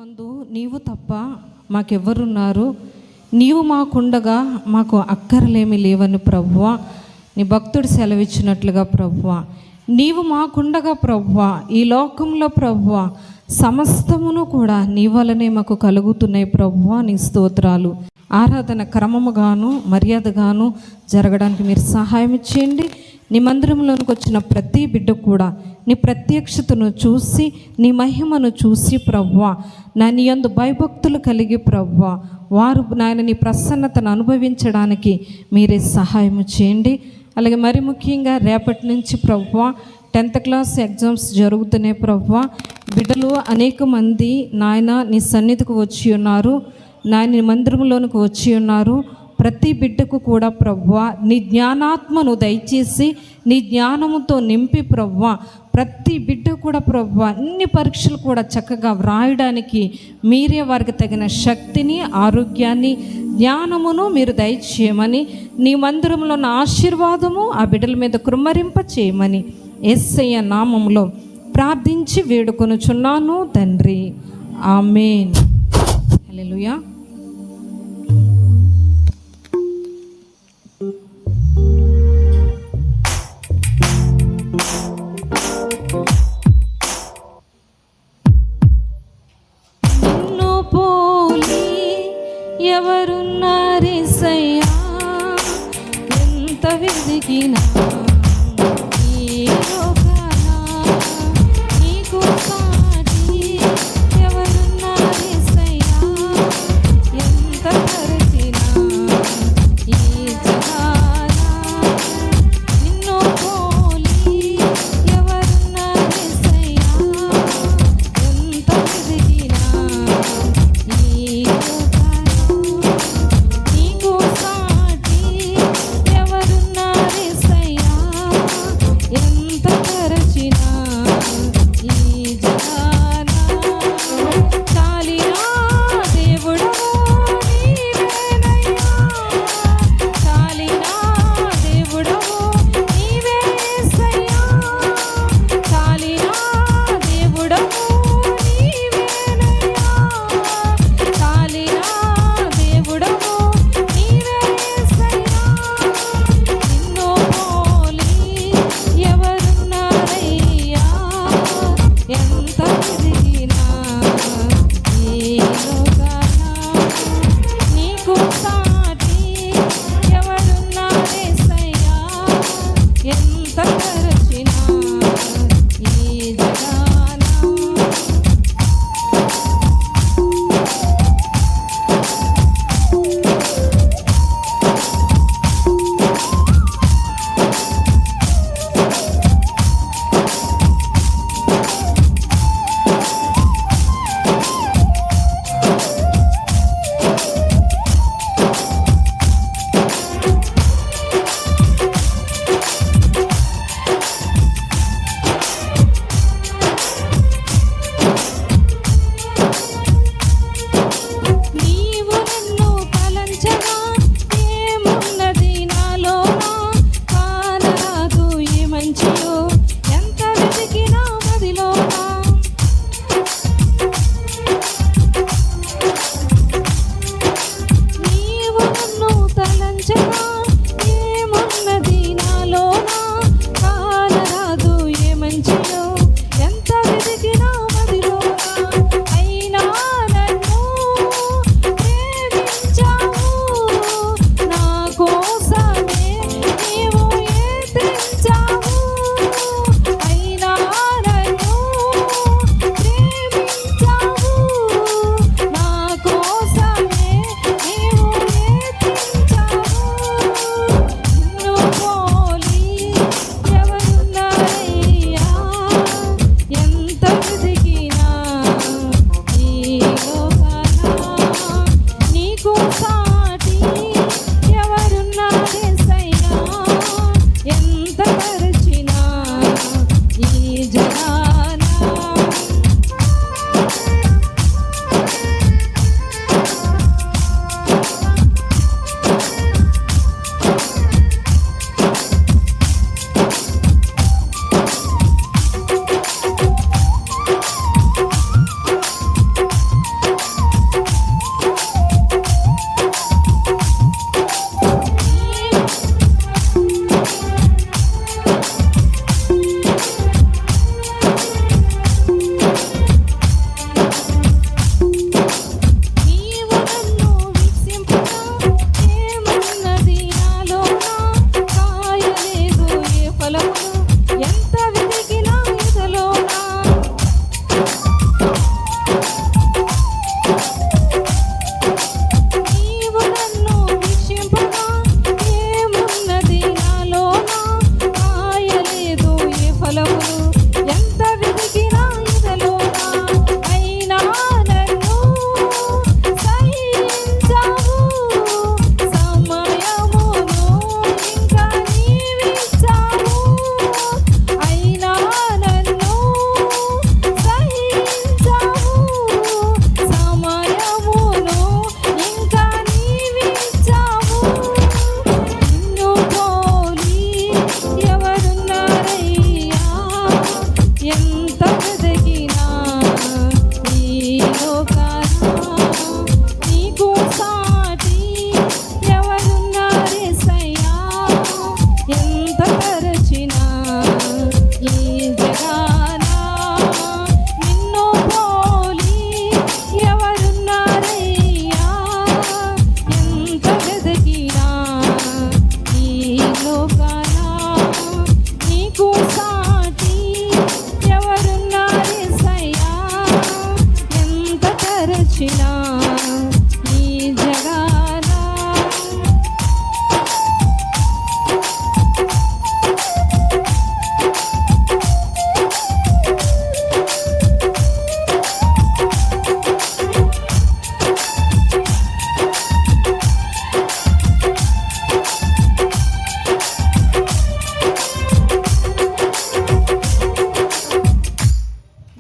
లోకమందు నీవు తప్ప మాకెవ్వరున్నారు, నీవు మాకుండగా మాకు అక్కరలేమి లేవని ప్రభువా నీ భక్తుడు సెలవిచ్చినట్లుగా ప్రభువా, నీవు మాకుండగా ప్రభువా ఈ లోకంలో ప్రభువా సమస్తమును కూడా నీ వలనే మాకు కలుగుతున్నాయి ప్రభువా. నీ స్తోత్రాలు. ఆరాధన క్రమముగాను మర్యాదగాను జరగడానికి మీరు సహాయం చేయండి. నీ మందిరంలోనికి వచ్చిన ప్రతి బిడ్డ కూడా నీ ప్రత్యక్షతను చూసి నీ మహిమను చూసి ప్రభువా నా నీ యందు భయభక్తులు కలిగి ప్రభువా వారు నాయన నీ ప్రసన్నతను అనుభవించడానికి మీరే సహాయం చేయండి. అలాగే మరి ముఖ్యంగా రేపటి నుంచి ప్రభువా 10th క్లాస్ ఎగ్జామ్స్ జరుగుతున్నాయి ప్రభువా. బిడ్డలు అనేక మంది నాయన నీ సన్నిధికి వచ్చి ఉన్నారు, నాయన నీ మందిరంలోనికి వచ్చి ఉన్నారు. ప్రతి బిడ్డకు కూడా ప్రభువా నీ జ్ఞానాత్మను దయచేసి నీ జ్ఞానముతో నింపి ప్రభువా ప్రతి బిడ్డ కూడా ప్రభువా అన్ని పరీక్షలు కూడా చక్కగా వ్రాయడానికి మీరే వారికి తగిన శక్తిని, ఆరోగ్యాన్ని, జ్ఞానమును మీరు దయచేయమని, నీ మందిరంలో ఉన్న ఆశీర్వాదము ఆ బిడ్డల మీద కృమ్మరింప చేయమని యేసయ్య నామములో ప్రార్థించి వేడుకొనుచున్నాను తండ్రి. ఆమేన్. హల్లెలూయా. నిన్ను పోలి ఎవరున్నారేసయ్యా, ఎంత వెదికినా ఈ లోకాన నీకు సాటి ఎవరున్నారేసయ్యా, ఎంత తరచినా ఈ జగాన నిన్ను పోలి ఎవరున్నారేసయ్యా, ఎంత వెదికినా ఈ లోకాన నీకు సాటి ఎవరున్నారేసయ్యా,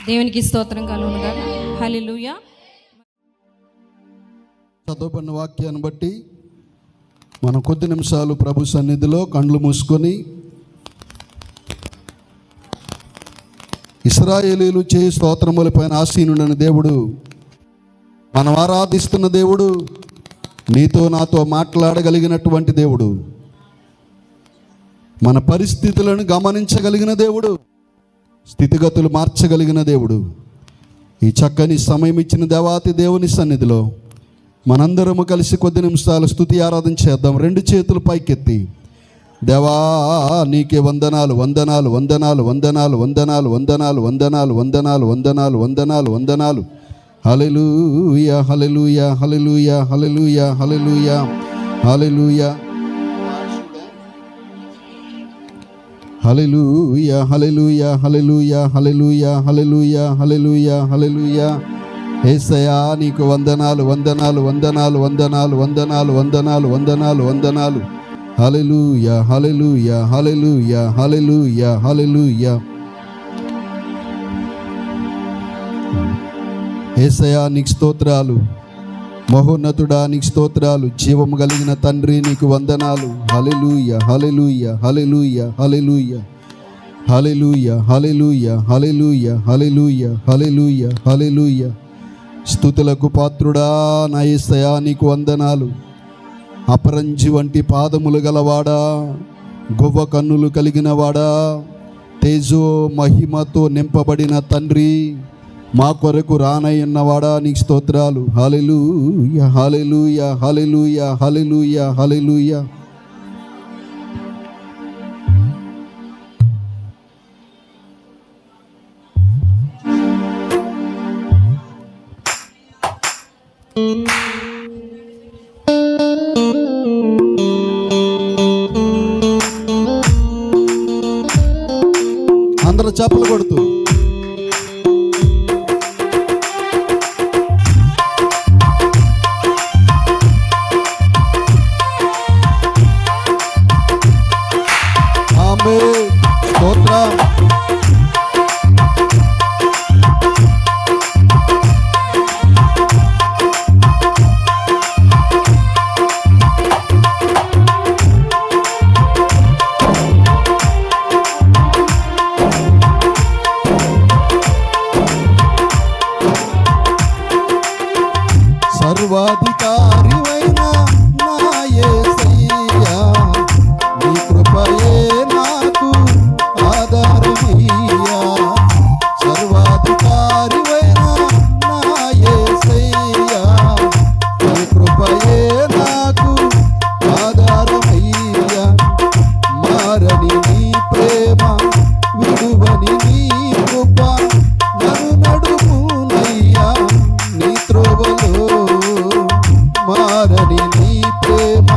దేవునికి స్తోత్రం కలుగునుగాక. హల్లెలూయా. చదవబడిన వాక్యాన్ని బట్టి మనం కొద్ది నిమిషాలు ప్రభు సన్నిధిలో కండ్లు మూసుకొని ఇశ్రాయేలీయులు చేయి స్తోత్రముల పైన ఆసీనుడైన దేవుడు, మనం ఆరాధిస్తున్న దేవుడు, నీతో నాతో మాట్లాడగలిగినటువంటి దేవుడు, మన పరిస్థితులను గమనించగలిగిన దేవుడు, స్థితిగతులు మార్చగలిగిన దేవుడు, ఈ చక్కని సమయం ఇచ్చిన దేవాతి దేవుని సన్నిధిలో మనందరము కలిసి కొద్ది నిమిషాలు స్తుతి ఆరాధన చేద్దాం. రెండు చేతులు పైకెత్తి, దేవా నీకే వందనాలు, వందనాలు, వందనాలు, వందనాలు, వందనాలు, వందనాలు, వందనాలు, వందనాలు, వందనాలు, వందనాలు, వందనాలు. హల్లెలూయా, హల్లెలూయా, హల్లెలూయా, హల్లెలూయా, హల్లెలూయా, హల్లెలూయా, హల్లెలూయా, హల్లెలూయా, హల్లెలూయా, హల్లెలూయా, హల్లెలూయా, హల్లెలూయా, హల్లెలూయా. యేసయ్యా నీకు వందనాలు, వందనాలు, వందనాలు, వందనాలు, వందనాలు, వందనాలు, వందనాలు, వందనాలు. హల్లెలూయా, హల్లెలూయా, హల్లెలూయా, హల్లెలూయా, హల్లెలూయా. యేసయ్యా నీకు స్తోత్రాలు, మహోన్నతుడా నీకు స్తోత్రాలు, జీవము కలిగిన తండ్రి నీకు వందనాలు. హల్లెలూయా, హల్లెలూయా, హల్లెలూయా, హల్లెలూయా, హల్లెలూయా, హల్లెలూయా, హల్లెలూయా, హల్లెలూయా, హల్లెలూయా, హల్లెలూయా. స్తుతులకు పాత్రుడా నా యేసయ్యా నీకు వందనాలు. అపరంజి వంటి పాదములు గలవాడా, గొవ్వ కన్నులు కలిగిన వాడా, తేజో మహిమతో నింపబడిన తండ్రి, మా కొరకు రానయ్యన్నవాడా నీకు స్తోత్రాలు. హల్లెలూయా, హల్లెలూయా, హల్లెలూయా, హల్లెలూయా, హల్లెలూయా. అందరూ చప్పలు కొడుతూ స్తోత్రం. సర్వాధికారివైన నా యేసయ్యా నీ కృపయే నాకు ఆధారమయ్యా. సర్వాధికారివైన నా యేసయ్యా నీ కృపయే నాకు ఆధారమయ్యా. మారని నీ ప్రేమ, విడువని నీ కృప నన్ను నడుపునయ్యా నీ త్రోవలో. మారని నీ ప్రేమ,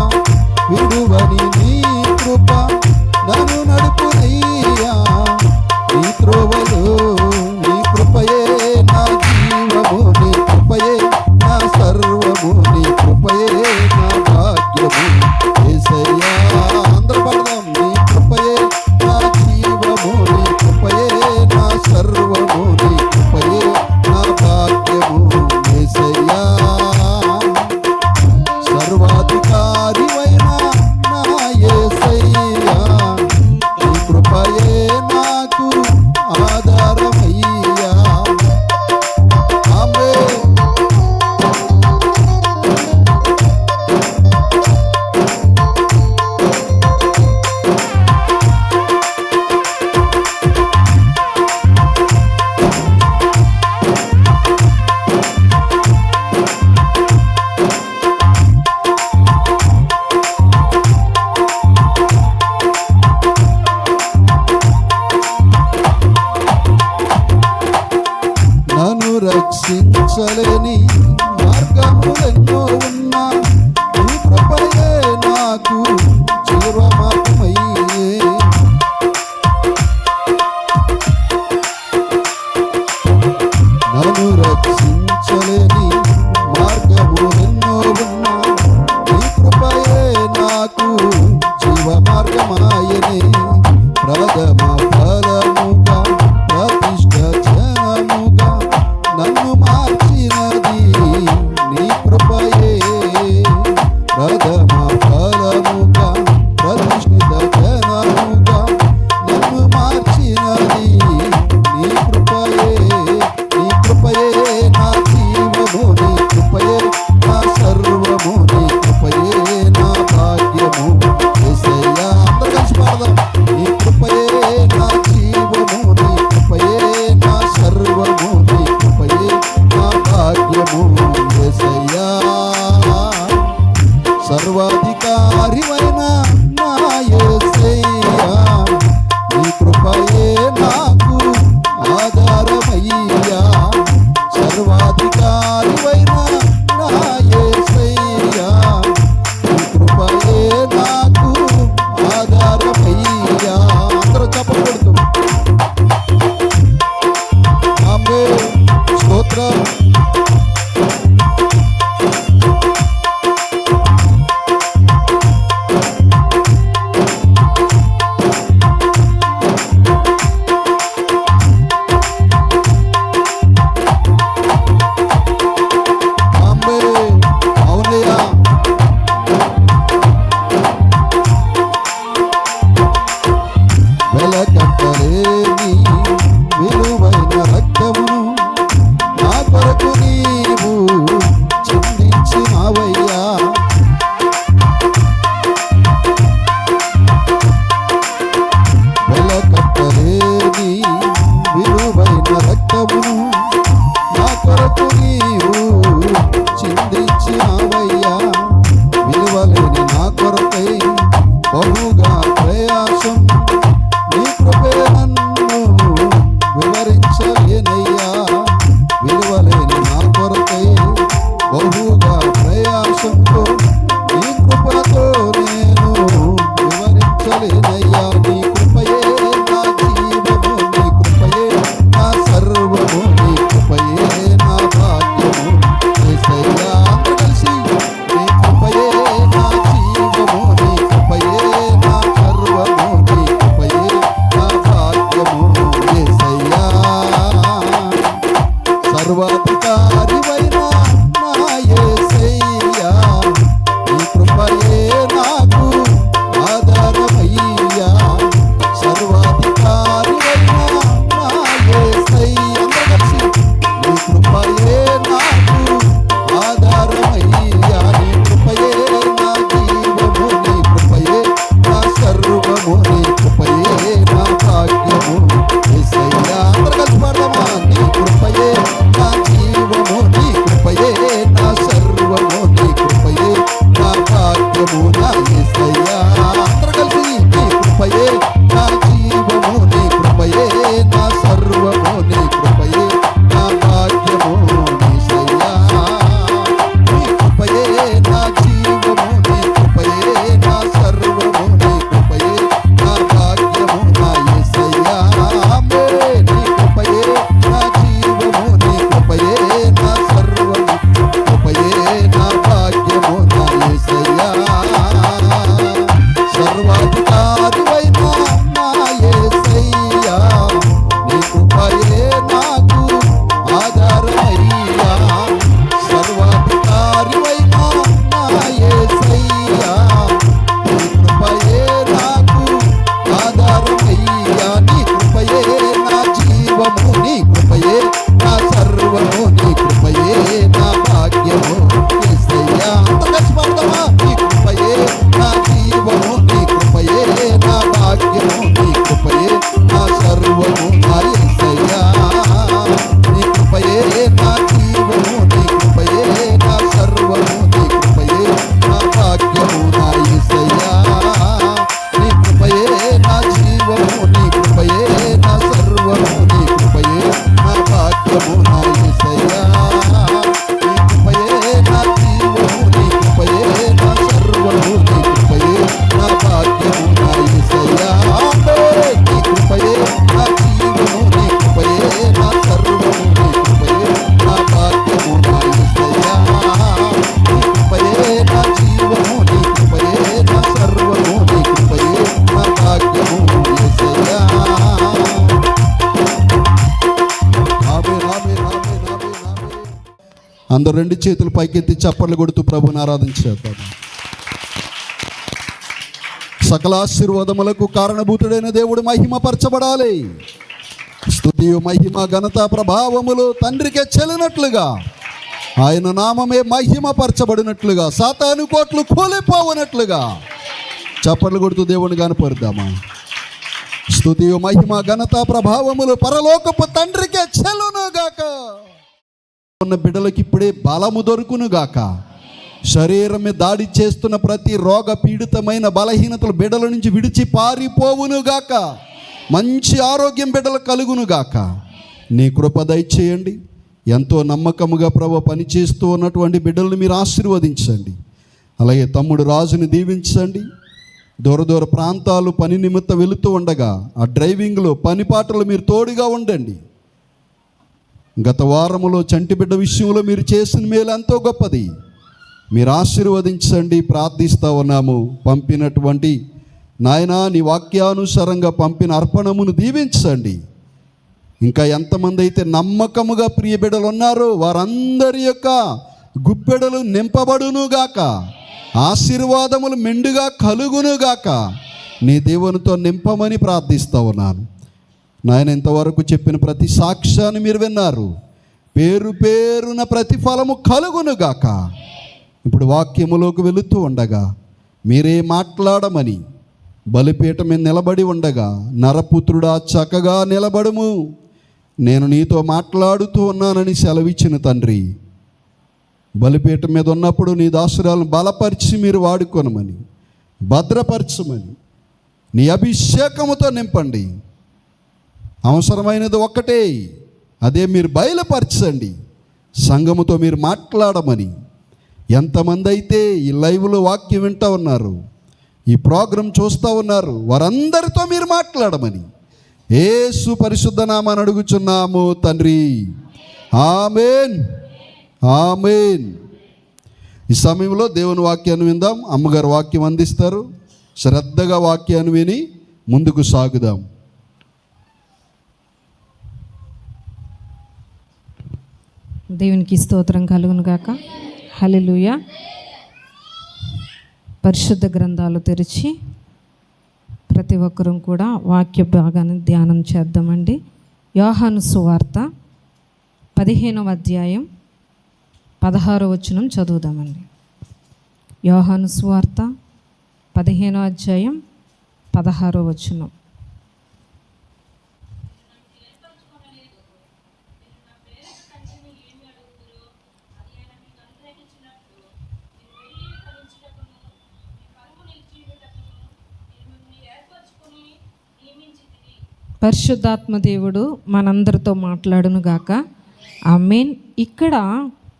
మార్గములెన్నో ఉన్నా నీ కృపయే నాకు జీవ మార్గమయ్యే. నన్ను రక్షించలేని మార్గములెన్నో ఉన్నా నీ కృపయే నాకు జీవ మార్గమాయనే. ప్రథమ ఫలముగా ప్రతిష్ఠ జనముగా నన్ను మార్చినది నీ కృపయే. అందరూ రెండు చేతులు పైకెత్తి చప్పట్లు కొడుతూ ప్రభుని ఆరాధించేద్దాం. సకల ఆశీర్వాదములకు కారణభూతుడైన దేవుడు మహిమపరచబడాలి. స్తుతియు మహిమ ఘనత ప్రభావములు తండ్రికే చెల్లినట్లుగా, ఆయన నామమే మహిమపరచబడినట్లుగా, సాతాను కోట్లు కూలిపోవనట్లుగా చప్పట్లు కొడుతూ దేవుని కనపరుద్దామా. స్తుతియు మహిమ ఘనత ప్రభావములు పరలోకపు తండ్రికే చెల్లునుగాక. ఉన్న బిడ్డలకు ఇప్పుడే బలము దొరుకునుగాక. శరీరం మీద దాడి చేస్తున్న ప్రతి రోగ పీడితమైన బలహీనతలు బిడ్డల నుంచి విడిచి పారిపోవునుగాక. మంచి ఆరోగ్యం బిడ్డలు కలుగునుగాక. నీ కృప దయచేయండి. ఎంతో నమ్మకముగా ప్రభు పనిచేస్తూ ఉన్నటువంటి బిడ్డలను మీరు ఆశీర్వదించండి. అలాగే తమ్ముడు రాజుని దీవించండి. దూర దూర ప్రాంతాలు పని నిమిత్తం వెళుతూ ఉండగా ఆ డ్రైవింగ్లో పని పాటలు మీరు తోడుగా ఉండండి. గత వారములో చంటి బిడ్డ విషయంలో మీరు చేసిన మేలు ఎంతో గొప్పది. మీరు ఆశీర్వదించండి, ప్రార్థిస్తూ ఉన్నాము. పంపినటువంటి నాయనా నీ వాక్యానుసారంగా పంపిన అర్పణమును దీవించండి. ఇంకా ఎంతమంది అయితే నమ్మకముగా ప్రియ బిడ్డలు ఉన్నారో వారందరి యొక్క గుప్పెడలు నింపబడునుగాక. ఆశీర్వాదములు మెండుగా కలుగునుగాక. నీ దేవునితో నింపమని ప్రార్థిస్తూ ఉన్నాను. నాయన ఇంతవరకు చెప్పిన ప్రతి సాక్ష్యాన్ని మీరు విన్నారు. పేరు పేరున ప్రతిఫలము కలుగునుగాక. ఇప్పుడు వాక్యములోకి వెళుతూ ఉండగా మీరే మాట్లాడమని బలిపీఠం మీద నిలబడి ఉండగా, నరపుత్రుడా చక్కగా నిలబడుము, నేను నీతో మాట్లాడుతూ ఉన్నానని సెలవిచ్చిన తండ్రి, బలిపీఠం మీద ఉన్నప్పుడు నీ దాసురాలను బలపరిచి మీరు వాడుకొనమని, భద్రపరచమని, నీ అభిషేకముతో నింపండి. అవసరమైనది ఒక్కటే, అదే మీరు బయలుపరచండి. సంఘముతో మీరు మాట్లాడమని. ఎంతమంది అయితే ఈ లైవ్లో వాక్యం వింటూ ఉన్నారు, ఈ ప్రోగ్రాం చూస్తూ ఉన్నారు, వారందరితో మీరు మాట్లాడమని యేసు పరిశుద్ధ నామాన్ని అడుగుచున్నాము తండ్రి. ఆమేన్, ఆమేన్. ఈ సమయంలో దేవుని వాక్యాన్ని విందాం. అమ్మగారు వాక్యం అందిస్తారు. శ్రద్ధగా వాక్యాన్ని విని ముందుకు సాగుదాం. దేవునికి స్తోత్రం కలుగును గాక. హల్లెలూయా. పరిశుద్ధ గ్రంథాలు తెరిచి ప్రతి ఒక్కరూ కూడా వాక్య భాగాన్ని ధ్యానం చేద్దామండి. యోహాను సువార్త 15వ అధ్యాయం 16వ వచనం చదువుదామండి. యోహాను సువార్త 15వ అధ్యాయం 16వ వచనం. పరిశుద్ధాత్మ దేవుడు మనందరితో మాట్లాడును గాక. ఆమేన్. ఇక్కడ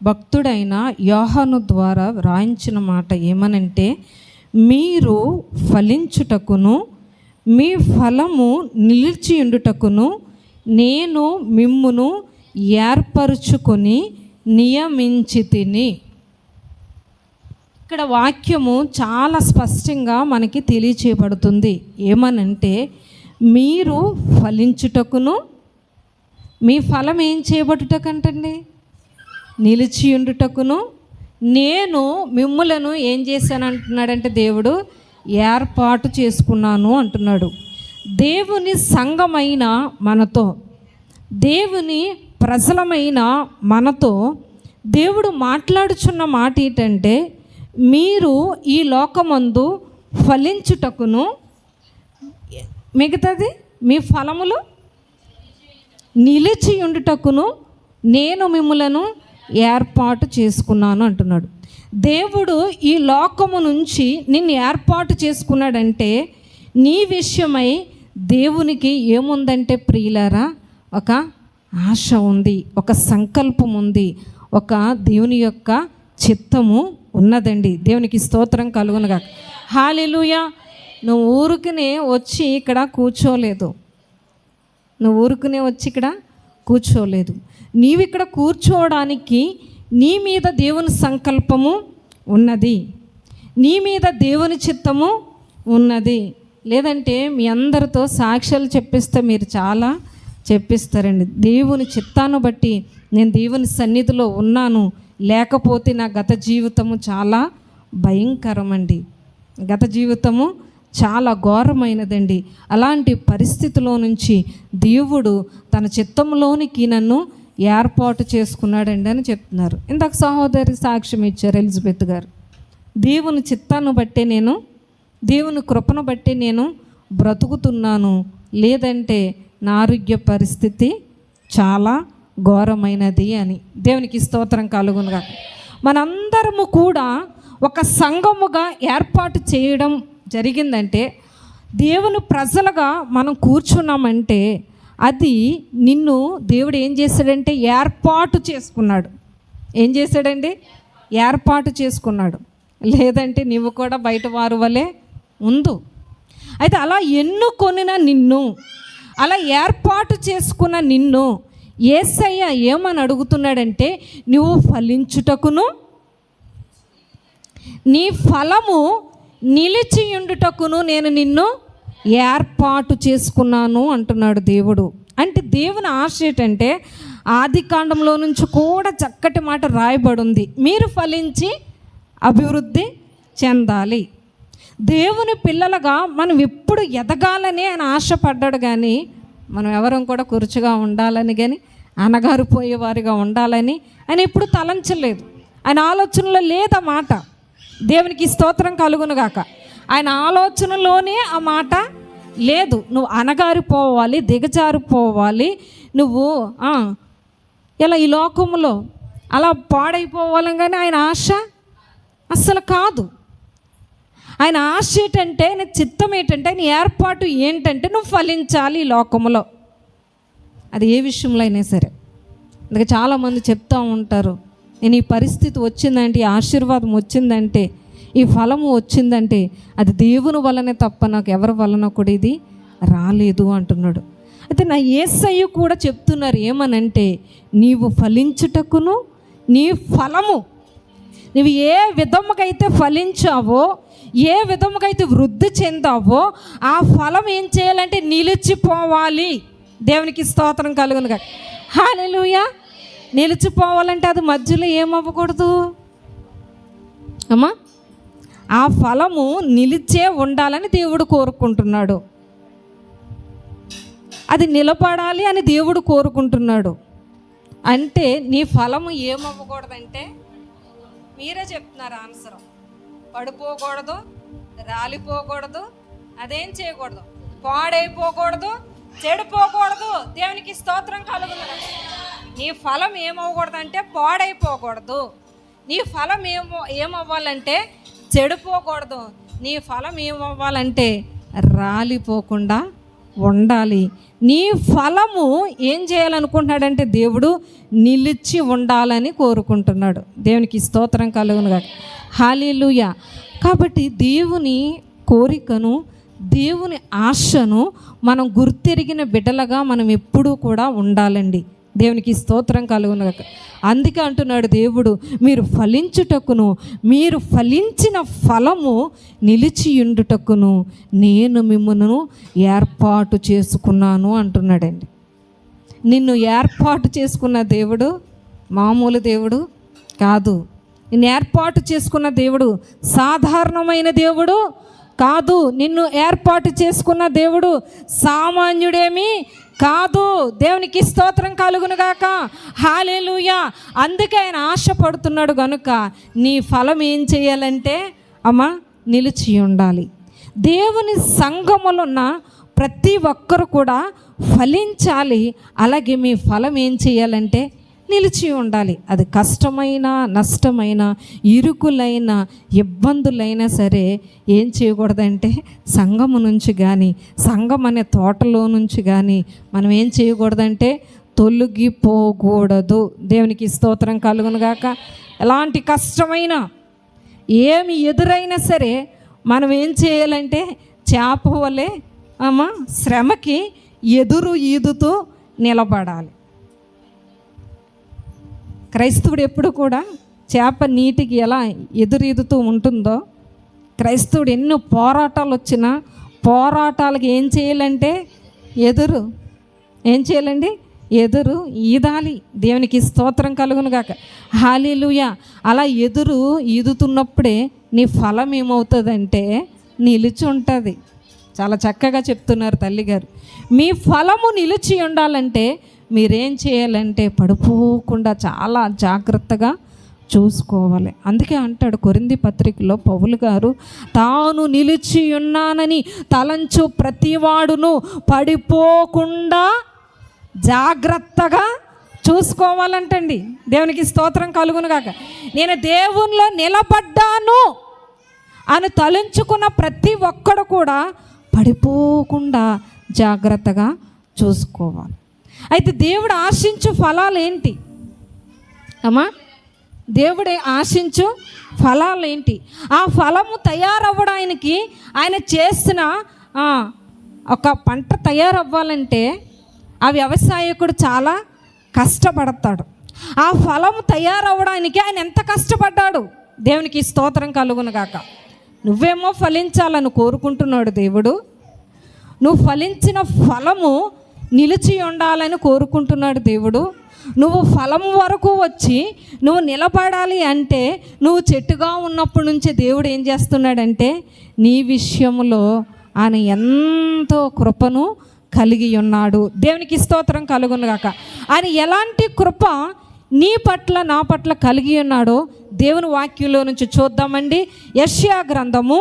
భక్తుడైన యోహాను ద్వారా వ్రాయించిన మాట ఏమనంటే, మీరు ఫలించుటకును మీ ఫలము నిలిచియుండుటకును నేను మిమ్మును ఏర్పరుచుకొని నియమించితిని. ఇక్కడ వాక్యము చాలా స్పష్టంగా మనకి తెలియచేయబడుతుంది. ఏమనంటే, మీరు ఫలించుటకును, మీ ఫలం ఏం చేయబడుటకంటండి, నిలిచియుండుటకును నేను మిమ్ములను ఏం చేశాను అంటున్నాడంటే, దేవుడు ఏర్పాటు చేసుకున్నాను అంటున్నాడు. దేవుని సంఘమైన మనతో, దేవుని ప్రజలమైన మనతో దేవుడు మాట్లాడుచున్న మాట ఏంటంటే, మీరు ఈ లోకమందు ఫలించుటకును, మిగతాది మీ ఫలములు నిలిచి ఉండుటకును నేను మిమ్ములను ఏర్పాటు చేసుకున్నాను అంటున్నాడు. దేవుడు ఈ లోకము నుంచి నిన్ను ఏర్పాటు చేసుకున్నాడంటే నీ విషయమై దేవునికి ఏముందంటే ప్రియులారా, ఒక ఆశ ఉంది, ఒక సంకల్పం ఉంది, ఒక దేవుని యొక్క చిత్తము ఉన్నదండి. దేవునికి స్తోత్రం కలుగునుగా. హల్లెలూయా. నువ్వు ఊరికనే వచ్చి ఇక్కడ కూర్చోలేదు. నువ్వు ఊరికనే వచ్చి ఇక్కడ కూర్చోలేదు. నీవు ఇక్కడ కూర్చోవడానికి నీ మీద దేవుని సంకల్పము ఉన్నది, నీ మీద దేవుని చిత్తము ఉన్నది. లేదంటే మీ అందరితో సాక్ష్యాలు చెప్పిస్తే మీరు చాలా చెప్పిస్తారండి. దేవుని చిత్తాన్ని బట్టి నేను దేవుని సన్నిధిలో ఉన్నాను, లేకపోతే నా గత జీవితము చాలా భయంకరమండి, గత జీవితము చాలా ఘోరమైనదండి. అలాంటి పరిస్థితిలో నుంచి దేవుడు తన చిత్తంలోనికి నన్ను ఏర్పాటు చేసుకున్నాడండి అని చెప్తున్నారు. ఇందాక సహోదరి సాక్ష్యం ఇచ్చారు ఎలిజబెత్ గారు. దేవుని చిత్తాన్ని బట్టే నేను, దేవుని కృపను బట్టి నేను బ్రతుకుతున్నాను, లేదంటే నా ఆరోగ్య పరిస్థితి చాలా ఘోరమైనది అని. దేవునికి స్తోత్రం కలుగునుగా. మనందరము కూడా ఒక సంఘముగా ఏర్పాటు చేయడం జరిగిందంటే, దేవుని ప్రజలుగా మనం కూర్చున్నామంటే అది నిన్ను దేవుడు ఏం చేశాడంటే ఏర్పాటు చేసుకున్నాడు. ఏం చేశాడండి? ఏర్పాటు చేసుకున్నాడు. లేదంటే నువ్వు కూడా బయట వారు వలె ఉండు. అయితే అలా ఎన్నుకొనిన నిన్ను, అలా ఏర్పాటు చేసుకున్న నిన్ను యేసయ్య ఏమని అడుగుతున్నాడంటే, నువ్వు ఫలించుటకును నీ ఫలము నిలిచియుండుటకును నేను నిన్ను ఏర్పాటు చేసుకున్నాను అంటున్నాడు దేవుడు. అంటే దేవుని ఆశ ఏంటంటే, ఆది కాండంలో నుంచి కూడా చక్కటి మాట రాయబడి ఉంది, మీరు ఫలించి అభివృద్ధి చెందాలి. దేవుని పిల్లలుగా మనం ఎప్పుడు ఎదగాలని ఆయన ఆశపడ్డాడు, కానీ మనం ఎవరం కూడా కురుచుగా ఉండాలని కానీ అనగారు పోయేవారిగా ఉండాలని ఆయన ఎప్పుడు తలంచలేదు. ఆయన ఆలోచనలో లేదా మాట. దేవునికి స్తోత్రం కలుగునుగాక. ఆయన ఆలోచనలోనే ఆ మాట లేదు. నువ్వు అనగారిపోవాలి, దిగజారిపోవాలి, నువ్వు ఇలా ఈ లోకంలో అలా పాడైపోవాలని కానీ ఆయన ఆశ అస్సలు కాదు. ఆయన ఆశ ఏంటంటే, ఆయన చిత్తం ఏంటంటే, ఆయన ఏర్పాటు ఏంటంటే నువ్వు ఫలించాలి ఈ లోకంలో. అది ఏ విషయంలో అయినా సరే. అందుకే చాలామంది చెప్తూ ఉంటారు, నేను ఈ పరిస్థితి వచ్చిందంటే, ఈ ఆశీర్వాదం వచ్చిందంటే, ఈ ఫలము వచ్చిందంటే అది దేవుని వల్లనే తప్ప నాకు ఎవరి వలన కూడా ఇది రాలేదు అంటున్నాడు. అయితే నా యేసయ్య కూడా చెప్తున్నారు ఏమనంటే, నీవు ఫలించుటకును నీ ఫలము, నువ్వు ఏ విధముగా అయితే ఫలించావో, ఏ విధముగా అయితే వృద్ధి చెందావో ఆ ఫలం ఏం చేయాలంటే నిలిచిపోవాలి. దేవునికి స్తోత్రం కలుగునుగా. హల్లెలూయా. నిలిచిపోవాలంటే అది మధ్యలో ఏమవ్వకూడదు అమ్మా. ఆ ఫలము నిలిచే ఉండాలని దేవుడు కోరుకుంటున్నాడు. అది నిలబడాలి అని దేవుడు కోరుకుంటున్నాడు. అంటే నీ ఫలము ఏమవ్వకూడదంటే, మీరే చెప్తున్నారు ఆన్సర్, పడిపోకూడదు, రాలిపోకూడదు, అదేం చేయకూడదు, పాడైపోకూడదు, చెడిపోకూడదు. దేవునికి స్తోత్రం కలుగును. నీ ఫలం ఏమవ్వకూడదంటే పాడైపోకూడదు. నీ ఫలం ఏమవ్వాలంటే చెడిపోకూడదు. నీ ఫలం ఏమవ్వాలంటే రాలిపోకుండా ఉండాలి. నీ ఫలము ఏం చేయాలనుకుంటున్నాడంటే దేవుడు నిలిచి ఉండాలని కోరుకుంటున్నాడు. దేవునికి స్తోత్రం కలుగునుగా. హల్లెలూయా. కాబట్టి దేవుని కోరికను, దేవుని ఆశను మనం గుర్తెరిగిన బిడ్డలుగా మనం ఎప్పుడూ కూడా ఉండాలండి. దేవునికి స్తోత్రం కలుగునుగాక. అందుకే అంటున్నాడు దేవుడు, మీరు ఫలించుటకును, మీరు ఫలించిన ఫలము నిలిచియుండుటకును నేను మిమ్మును ఏర్పాటు చేసుకున్నాను అంటున్నాడండి. నిన్ను ఏర్పాటు చేసుకున్న దేవుడు మామూలు దేవుడు కాదు. నిన్ను ఏర్పాటు చేసుకున్న దేవుడు సాధారణమైన దేవుడు కాదు. నిన్ను ఏర్పాటు చేసుకున్న దేవుడు సామాన్యుడేమీ కాదు. దేవునికి స్తోత్రం కలుగునుగాక. హల్లెలూయా. అందుకే ఆయన ఆశపడుతున్నాడు కనుక నీ ఫలం ఏం చేయాలంటే అమ్మా నిలిచి ఉండాలి. దేవుని సంఘములో ఉన్న ప్రతి ఒక్కరు కూడా ఫలించాలి. అలాగే మీ ఫలం ఏం చేయాలంటే నిలిచి ఉండాలి. అది కష్టమైన, నష్టమైన, ఇరుకులైన, ఇబ్బందులైనా సరే ఏం చేయకూడదంటే సంఘము నుంచి కానీ, సంఘం అనే తోటలో నుంచి కానీ మనం ఏం చేయకూడదంటే తొలగిపోకూడదు. దేవునికి స్తోత్రం కలుగునుగాక. ఎలాంటి కష్టమైన ఏమి ఎదురైనా సరే మనం ఏం చేయాలంటే చేప వలె శ్రమకి ఎదురు ఈదుతూ నిలబడాలి. క్రైస్తవుడు ఎప్పుడు కూడా చేప నీటికి ఎలా ఎదురీదుతూ ఉంటుందో, క్రైస్తవుడు ఎన్నో పోరాటాలు వచ్చినా పోరాటాలకు ఏం చేయాలంటే ఏం చేయాలండి? ఎదురు ఈదాలి. దేవునికి స్తోత్రం కలుగును గాక. హల్లెలూయా. అలా ఎదురు ఈదుతున్నప్పుడే నీ ఫలం ఏమవుతుందంటే నిలిచి ఉంటుంది. చాలా చక్కగా చెప్తున్నారు తల్లిగారు. మీ ఫలము నిలిచి ఉండాలంటే మీరేం చేయాలంటే పడిపోకుండా చాలా జాగ్రత్తగా చూసుకోవాలి. అందుకే అంటాడు కొరింథీ పత్రికలో పౌలు గారు, తాను నిలిచి ఉన్నానని తలంచు ప్రతివాడును పడిపోకుండా జాగ్రత్తగా చూసుకోవాలంటండి. దేవునికి స్తోత్రం కలుగును గాక. నేను దేవునిలో నిలబడ్డాను అని తలంచుకున్న ప్రతి ఒక్కడు కూడా పడిపోకుండా జాగ్రత్తగా చూసుకోవాలి. అయితే దేవుడు ఆశించు ఫలాలు ఏంటి అమ్మా? దేవుడే ఆశించు ఫలాలు ఏంటి? ఆ ఫలము తయారవ్వడానికి ఆయన చేసిన ఒక పంట తయారవ్వాలంటే ఆ వ్యవసాయకుడు చాలా కష్టపడతాడు. ఆ ఫలము తయారవ్వడానికి ఆయన ఎంత కష్టపడ్డాడు. దేవునికి స్తోత్రం కలుగును గాక. నువ్వేమో ఫలించాలని కోరుకుంటున్నాడు దేవుడు. నువ్వు ఫలించిన ఫలము నిలిచి ఉండాలని కోరుకుంటున్నాడు దేవుడు. నువ్వు ఫలం వరకు వచ్చి నువ్వు నిలబడాలి అంటే నువ్వు చెట్టుగా ఉన్నప్పటి నుంచే దేవుడు ఏం చేస్తున్నాడంటే నీ విషయంలో ఆయన ఎంతో కృపను కలిగి ఉన్నాడు. దేవునికి స్తోత్రం కలుగును గాక. ఆయన ఎలాంటి కృప నీ పట్ల నా పట్ల కలిగి ఉన్నాడో దేవుని వాక్యంలో నుంచి చూద్దామండి. యెషయా గ్రంథము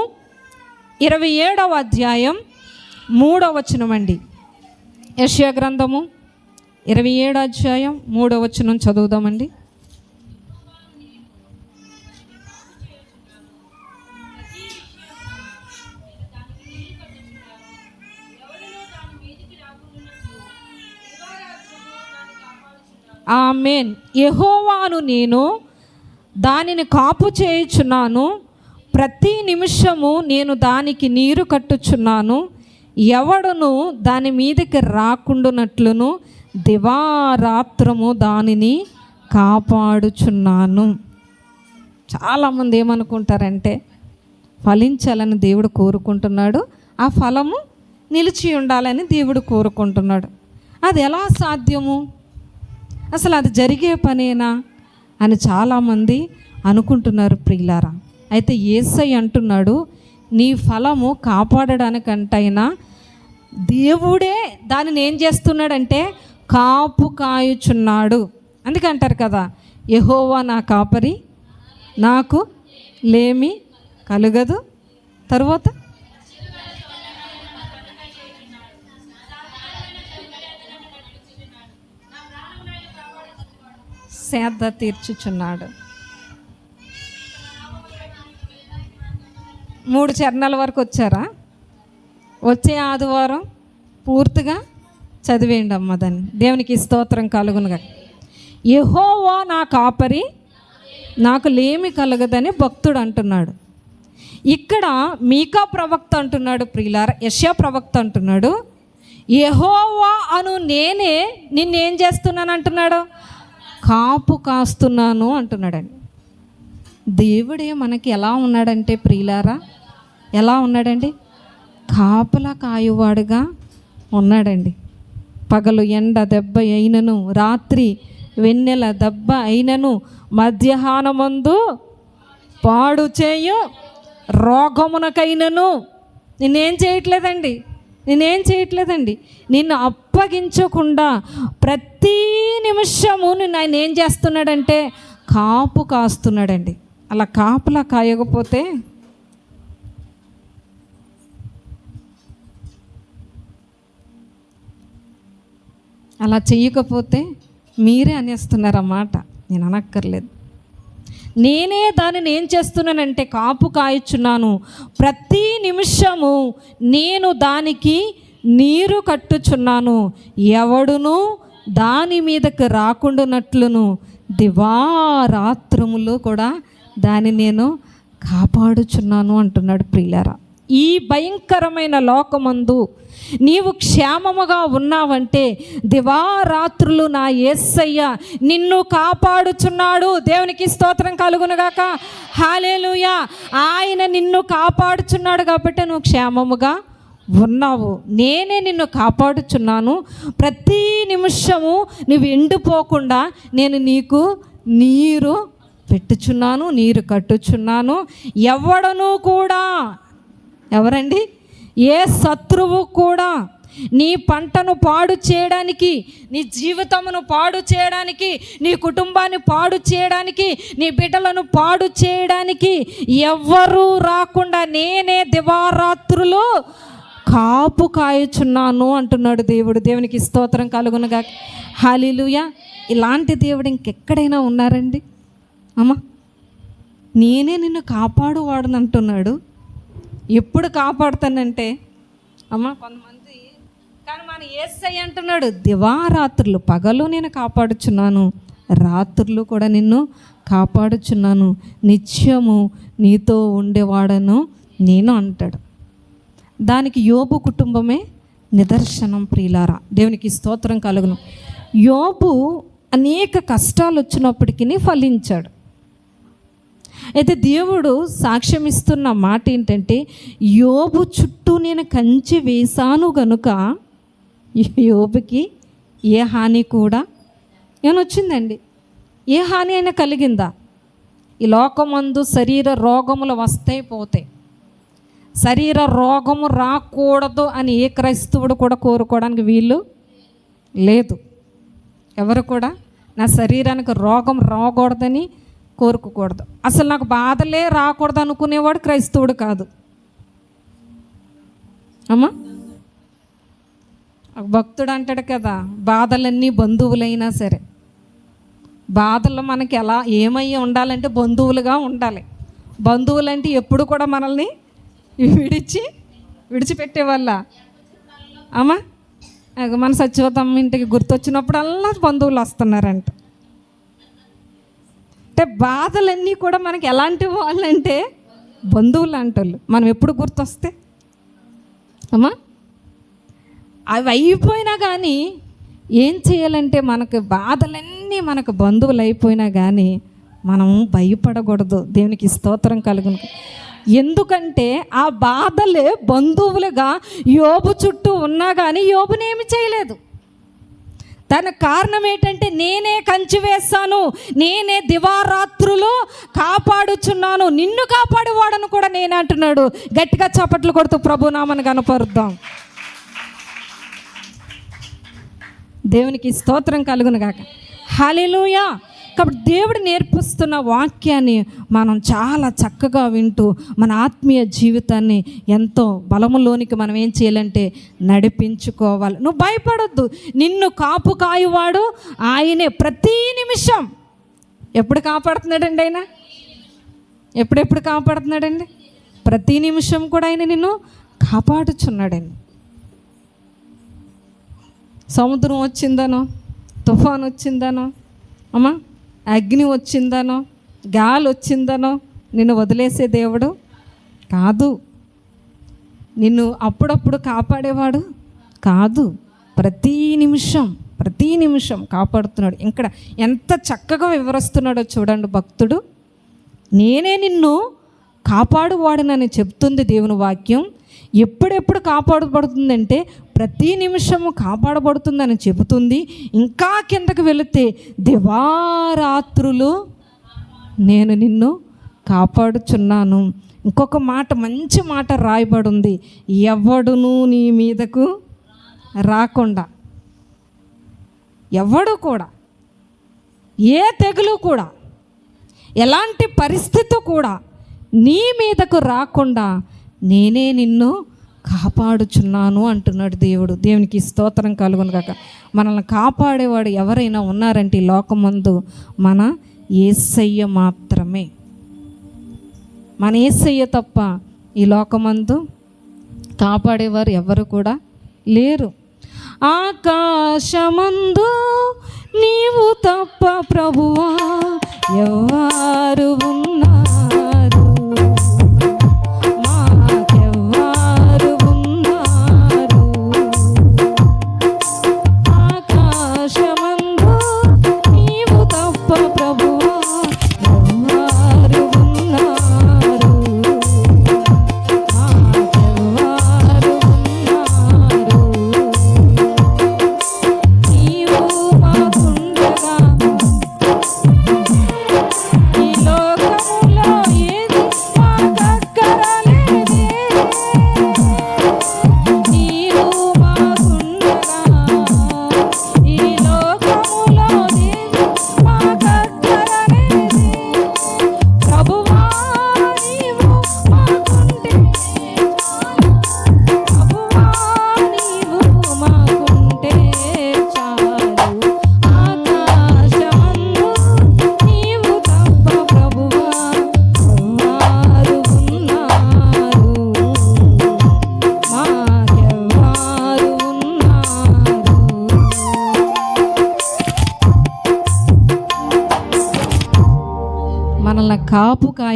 27వ అధ్యాయం 3వ వచనం అండి. యెషయా గ్రంథము 27వ అధ్యాయం 3వ వచనం చదువుదామండి. ఆమేన్. యెహోవాను నేను దానిని కాపు చేయుచున్నాను, ప్రతి నిమిషము నేను దానికి నీరు కట్టుచున్నాను, ఎవడును దాని మీదకి రాకుండానట్లును దివారాత్రము దానిని కాపాడుచున్నాను. చాలామంది ఏమనుకుంటారంటే ఫలించాలని దేవుడు కోరుకుంటున్నాడు, ఆ ఫలము నిలిచి ఉండాలని దేవుడు కోరుకుంటున్నాడు. అది ఎలా సాధ్యము? అసలు అది జరిగే పనేనా అని చాలామంది అనుకుంటున్నారు ప్రియులారా. అయితే యేసయ్య అంటున్నాడు, నీ ఫలము కాపాడడానికంటైనా దేవుడే దానిని ఏం చేస్తున్నాడంటే కాపు కాయుచున్నాడు. అందుకే అంటారు కదా, యెహోవా నా కాపరి, నాకు లేమి కలుగదు. తరువాత సేద తీర్చుచున్నాడు. 3 చరణాల వరకు వచ్చారా? వచ్చే ఆదివారం పూర్తిగా చదివేయండి అమ్మ దాన్ని. దేవునికి స్తోత్రం కలుగునుగా. యెహోవా నా కాపరి, నాకు లేమి కలగదని భక్తుడు అంటున్నాడు. ఇక్కడ మీకా ప్రవక్త అంటున్నాడు ప్రియులారా, యెషయా ప్రవక్త అంటున్నాడు, యెహోవా అను నేనే నిన్నేం చేస్తున్నాను అంటున్నాడు, కాపు కాస్తున్నాను అంటున్నాడండి. దేవుడే మనకి ఎలా ఉన్నాడంటే ప్రియులారా, ఎలా ఉన్నాడండి? కాపలా కాయువాడుగా ఉన్నాడండి. పగలు ఎండ దెబ్బ అయినను, రాత్రి వెన్నెల దెబ్బ అయినను, మధ్యాహ్నమందు పాడు చేయు రోగమునకైనను నేనేం చేయట్లేదండి, నిన్ను అప్పగించకుండా ప్రతి నిమిషము నిన్ను ఆయన ఏం చేస్తున్నాడంటే కాపు కాస్తున్నాడండి. అలా కాపులా కాయకపోతే అలా చెయ్యకపోతే మీరే అనేస్తున్నారన్నమాట, నేను అనక్కర్లేదు. నేనే దానిని ఏం చేస్తున్నానంటే కాపు కాయచున్నాను, ప్రతి నిమిషము నేను దానికి నీరు కట్టుచున్నాను, ఎవడును దాని మీదకి రాకుండానట్లును దివారాత్రములు కూడా దాన్ని నేను కాపాడుచున్నాను అంటున్నాడు ప్రియులారా. ఈ భయంకరమైన లోకమందు నీవు క్షేమముగా ఉన్నావంటే దివారాత్రులు నా యేసయ్య నిన్ను కాపాడుచున్నాడు. దేవునికి స్తోత్రం కలుగునుగాక. హల్లెలూయా. ఆయన నిన్ను కాపాడుచున్నాడు కాబట్టి నువ్వు క్షేమముగా ఉన్నావు. నేనే నిన్ను కాపాడుచున్నాను. ప్రతి నిమిషము నువ్వు ఎండిపోకుండా నేను నీకు నీరు పెట్టుచున్నాను, నీరు కట్టుచున్నాను. ఎవడను కూడా, ఎవరండి, ఏ శత్రువు కూడా నీ పంటను పాడు చేయడానికి, నీ జీవితమును పాడు చేయడానికి, నీ కుటుంబాన్ని పాడు చేయడానికి, నీ బిడ్డలను పాడు చేయడానికి ఎవ్వరూ రాకుండా నేనే దివారాత్రులు కాపు కాయుచున్నాను అంటున్నాడు దేవుడు. దేవునికి స్తోత్రం కలుగునుగా. హల్లెలూయా. ఇలాంటి దేవుడు ఇంకెక్కడైనా ఉన్నారండి? అమ్మా, నేనే నిన్ను కాపాడువాడని అంటున్నాడు. ఎప్పుడు కాపాడుతానంటే అమ్మా కొంతమంది, కానీ మన యేసయ్య అంటున్నాడు దివారాత్రులు, పగలు నేను కాపాడుచున్నాను, రాత్రులు కూడా నిన్ను కాపాడుచున్నాను, నిత్యము నీతో ఉండేవాడను నేను అంటాడు. దానికి యోబు కుటుంబమే నిదర్శనం. ప్రియులారా, దేవునికి స్తోత్రం కలుగును. యోబు అనేక కష్టాలు వచ్చినప్పటికీ ఫలించాడు. అయితే దేవుడు సాక్ష్యం ఇస్తున్న మాట ఏంటంటే, యోబు చుట్టూ నేను కంచె వేశాను గనుక యోబుకి ఏ హాని కూడా ఏమొచ్చిందండి? ఏ హాని అయినా కలిగిందా? ఈ లోకమందు శరీర రోగములు వస్తాయి పోతాయి. శరీర రోగము రాకూడదు అని ఏ క్రైస్తవుడు కూడా కోరుకోవడానికి వీలు లేదు. ఎవరు కూడా నా శరీరానికి రోగం రాకూడదని కోరుకోకూడదు. అసలు నాకు బాధలే రాకూడదు అనుకునేవాడు క్రైస్తవుడు కాదు. అమ్మా, భక్తుడు అంటాడు కదా, బాధలన్నీ బంధువులైనా సరే, బాధలు మనకి ఎలా ఏమయ్యి ఉండాలంటే బంధువులుగా ఉండాలి. బంధువులంటే ఎప్పుడు కూడా మనల్ని విడిచిపెట్టేవాళ్ళ. అమ్మా, మన సచివతమ్మ ఇంటికి గుర్తొచ్చినప్పుడల్లా బంధువులు వస్తున్నారంట. అంటే బాధలన్నీ కూడా మనకి ఎలాంటి వాళ్ళంటే బంధువులు అంటోళ్ళు. మనం ఎప్పుడు గుర్తొస్తే అమ్మా, అవి అయిపోయినా కానీ ఏం చేయాలంటే, మనకు బాధలన్నీ మనకు బంధువులు అయిపోయినా కానీ మనం భయపడకూడదు. దేవునికి స్తోత్రం కలుగును. ఎందుకంటే ఆ బాధలే బంధువులుగా యోబు చుట్టూ ఉన్నా కానీ యోబునేమి చేయలేదు. దానికి కారణం ఏంటంటే, నేనే కంచి వేస్తాను, నేనే దివారాత్రులు కాపాడుచున్నాను, నిన్ను కాపాడేవాడను కూడా నేనే అంటున్నాడు. గట్టిగా చప్పట్లు కొడుతూ ప్రభునామని కనపరుద్దాం. దేవునికి స్తోత్రం కలుగును గాక. హల్లెలూయా. కాబట్టి దేవుడు నేర్పిస్తున్న వాక్యాన్ని మనం చాలా చక్కగా వింటూ మన ఆత్మీయ జీవితాన్ని ఎంతో బలములోనికి మనం ఏం చేయాలంటే నడిపించుకోవాలి. నువ్వు భయపడొద్దు. నిన్ను కాపు కాయువాడు ఆయనే. ప్రతి నిమిషం ఎప్పుడు కాపాడుతున్నాడండి ఆయన? ఎప్పుడెప్పుడు కాపాడుతున్నాడండి? ప్రతి నిమిషం కూడా ఆయన నిన్ను కాపాడుచున్నాడండి. సముద్రం వచ్చిందనో, తుఫాన్ వచ్చిందనో, అమ్మా అగ్ని వచ్చిందనో, గాలి వచ్చిందనో నిన్ను వదిలేసే దేవుడు కాదు. నిన్ను అప్పుడప్పుడు కాపాడేవాడు కాదు. ప్రతి నిమిషం కాపాడుతున్నాడు. ఇక్కడ ఎంత చక్కగా వివరిస్తున్నాడో చూడండి భక్తుడు. నేనే నిన్ను కాపాడువాడనని చెప్తుంది దేవుని వాక్యం. ఎప్పుడెప్పుడు కాపాడబడుతుందంటే ప్రతి నిమిషము కాపాడబడుతుందని చెబుతుంది. ఇంకా కిందకు వెళితే దివారాత్రులు నేను నిన్ను కాపాడుచున్నాను. ఇంకొక మాట, మంచి మాట రాయబడి ఉంది, ఎవడును నీ మీదకు రాకుండా. ఎవడు కూడా, ఏ తెగులు కూడా, ఎలాంటి పరిస్థితి కూడా నీ మీదకు రాకుండా నేనే నిన్ను కాపాడుచున్నాను అంటున్నాడు దేవుడు. దేవునికి స్తోత్రం కలుగును గాక. మనల్ని కాపాడేవాడు ఎవరైనా ఉన్నారంటే ఈ లోకమందు మన యేసయ్య మాత్రమే. మన యేసయ్య తప్ప ఈ లోకమందు కాపాడేవారు ఎవరు కూడా లేరు. ఆకాశమందు నీవు తప్ప ప్రభువా ఎవరు ఉన్నారు?